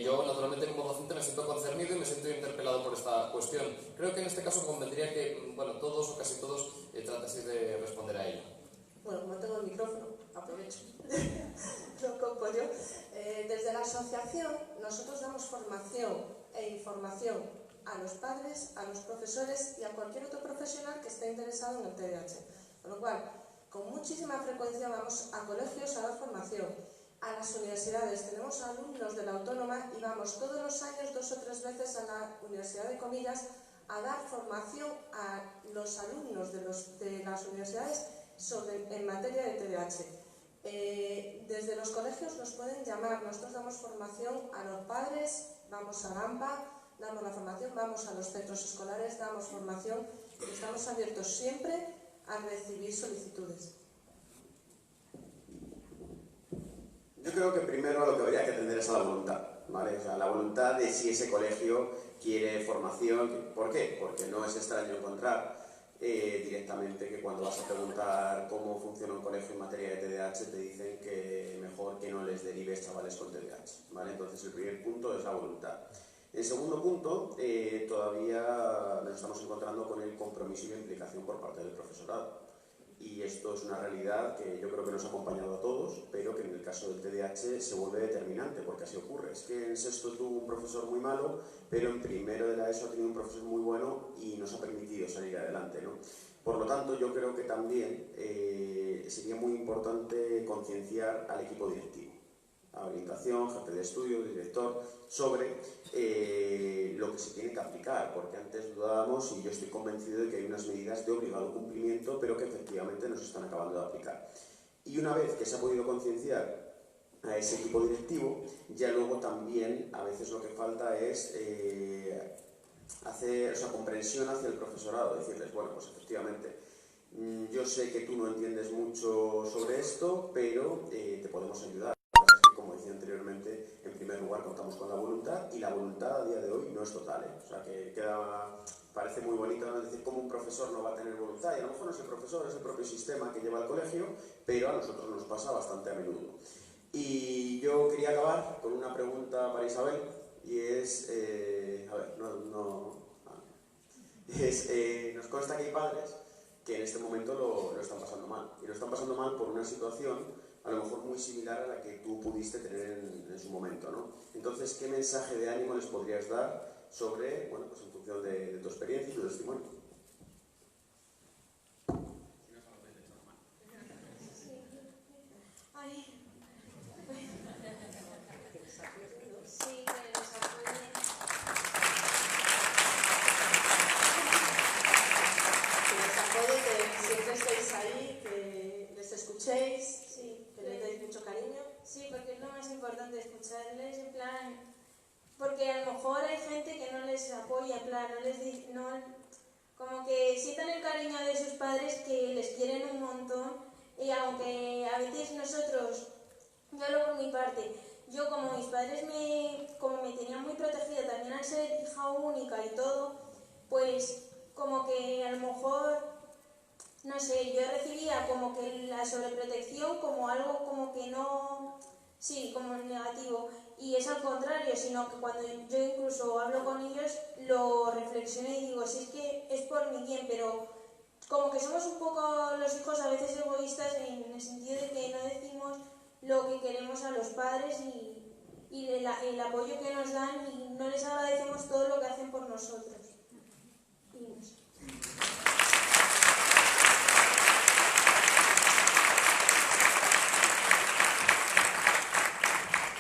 Yo naturalmente como docente me siento concernido y me siento interpelado por esta cuestión. Creo que en este caso convendría que todos o casi todos trataseis de responder a ello. Bueno, como tengo el micrófono, aprovecho. Lo cojo yo. Desde la asociación nosotros damos formación e información a los padres, a los profesores y a cualquier otro profesional que esté interesado en el TDAH. Con lo cual, con muchísima frecuencia vamos a colegios a dar formación, a las universidades. Tenemos alumnos de la Autónoma y vamos todos los años 2 o 3 veces a la Universidad de Comillas a dar formación a los alumnos de las universidades en materia de TDAH. Desde los colegios nos pueden llamar, nosotros damos formación a los padres, vamos a GAMPA, damos la formación, vamos a los centros escolares, damos formación y estamos abiertos siempre a recibir solicitudes. Yo creo que primero lo que habría que atender es a la voluntad, ¿vale? O sea, la voluntad de si ese colegio quiere formación. ¿Por qué? Porque no es extraño encontrar directamente que cuando vas a preguntar cómo funciona un colegio en materia de TDAH te dicen que mejor que no les derives chavales con TDAH, ¿vale? Entonces el primer punto es la voluntad. En segundo punto, todavía nos estamos encontrando con el compromiso y la implicación por parte del profesorado. Y esto es una realidad que yo creo que nos ha acompañado a todos, pero que en el caso del TDAH se vuelve determinante, porque así ocurre. Es que en sexto tuvo un profesor muy malo, pero en primero de la ESO ha tenido un profesor muy bueno y nos ha permitido salir adelante, ¿no? Por lo tanto, yo creo que también sería muy importante concienciar al equipo directivo, a orientación, jefe de estudio, director, sobre lo que se tiene que aplicar, porque antes dudábamos y yo estoy convencido de que hay unas medidas de obligado cumplimiento, pero que efectivamente no se están acabando de aplicar. Y una vez que se ha podido concienciar a ese equipo directivo, ya luego también a veces lo que falta es hacer comprensión hacia el profesorado, decirles, bueno, pues efectivamente, yo sé que tú no entiendes mucho sobre esto, pero te podemos ayudar. Como decía anteriormente, en primer lugar contamos con la voluntad y la voluntad a día de hoy no es total, ¿eh? O sea que parece muy bonito, ¿no? Decir cómo un profesor no va a tener voluntad y a lo mejor no es el profesor, es el propio sistema que lleva al colegio, pero a nosotros nos pasa bastante a menudo. Y yo quería acabar con una pregunta para Isabel y es, Nos consta que hay padres que en este momento lo están pasando mal. Y lo están pasando mal por una situación a lo mejor muy similar a la que tú pudiste tener en su momento, ¿no? Entonces, ¿qué mensaje de ánimo les podrías dar sobre, bueno, pues en función de tu experiencia y tu testimonio? Sí, porque es lo más importante, escucharles, en plan, porque a lo mejor hay gente que no les apoya, en plan, no les dice, no, como que sientan el cariño de sus padres que les quieren un montón, y aunque a veces nosotros, yo hablo por mi parte, yo como mis padres como me tenían muy protegida también al ser hija única y todo, pues como que a lo mejor, no sé, yo recibía como que la sobreprotección como algo como que no, sí, como negativo. Y es al contrario, sino que cuando yo incluso hablo con ellos, lo reflexiono y digo, si es que es por mi bien, pero como que somos un poco los hijos a veces egoístas en el sentido de que no decimos lo que queremos a los padres y el apoyo que nos dan y no les agradecemos todo lo que hacen por nosotros. Y no sé.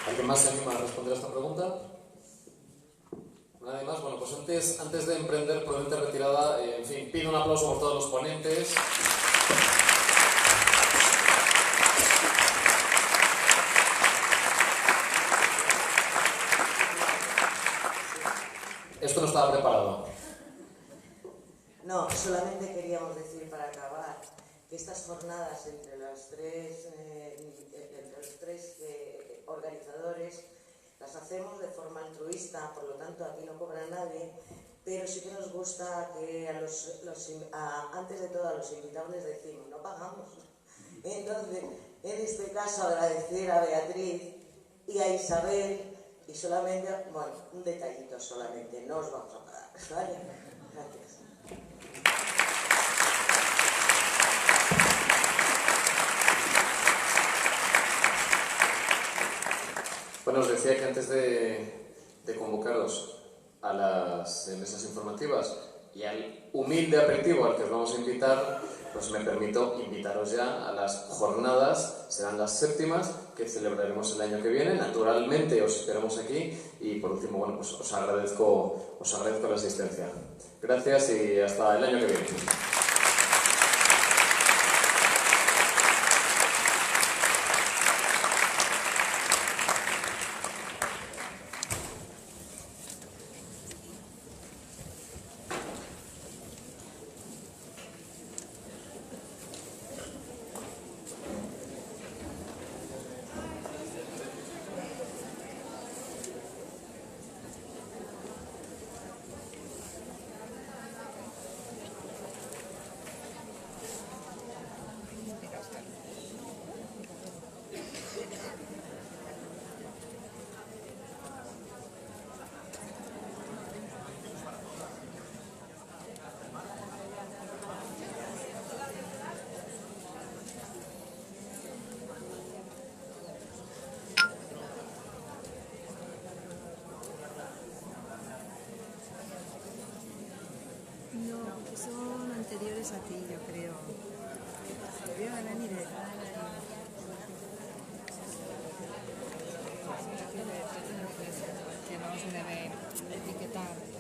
¿Alguien más se anima a responder a esta pregunta? ¿Nadie más? Bueno, pues antes de emprender prudente retirada, en fin, pido un aplauso por todos los ponentes. Esto no estaba preparado. No, solamente queríamos decir para acabar que estas jornadas entre los tres organizadores las hacemos de forma altruista, por lo tanto aquí no cobra nadie, pero sí que nos gusta que antes de todo a los invitados les decimos, no pagamos. Entonces, en este caso agradecer a Beatriz y a Isabel y solamente, bueno, un detallito solamente, no os vamos a pagar, ¿vale? Gracias. Bueno, os decía que antes de convocaros a las mesas informativas y al humilde aperitivo al que os vamos a invitar, pues me permito invitaros ya a las jornadas, serán las 7ª, que celebraremos el año que viene. Naturalmente os esperamos aquí y por último, bueno, pues os agradezco la asistencia. Gracias y hasta el año que viene. Son anteriores a ti, yo creo. Creo que ni de... Que no se debe etiquetar.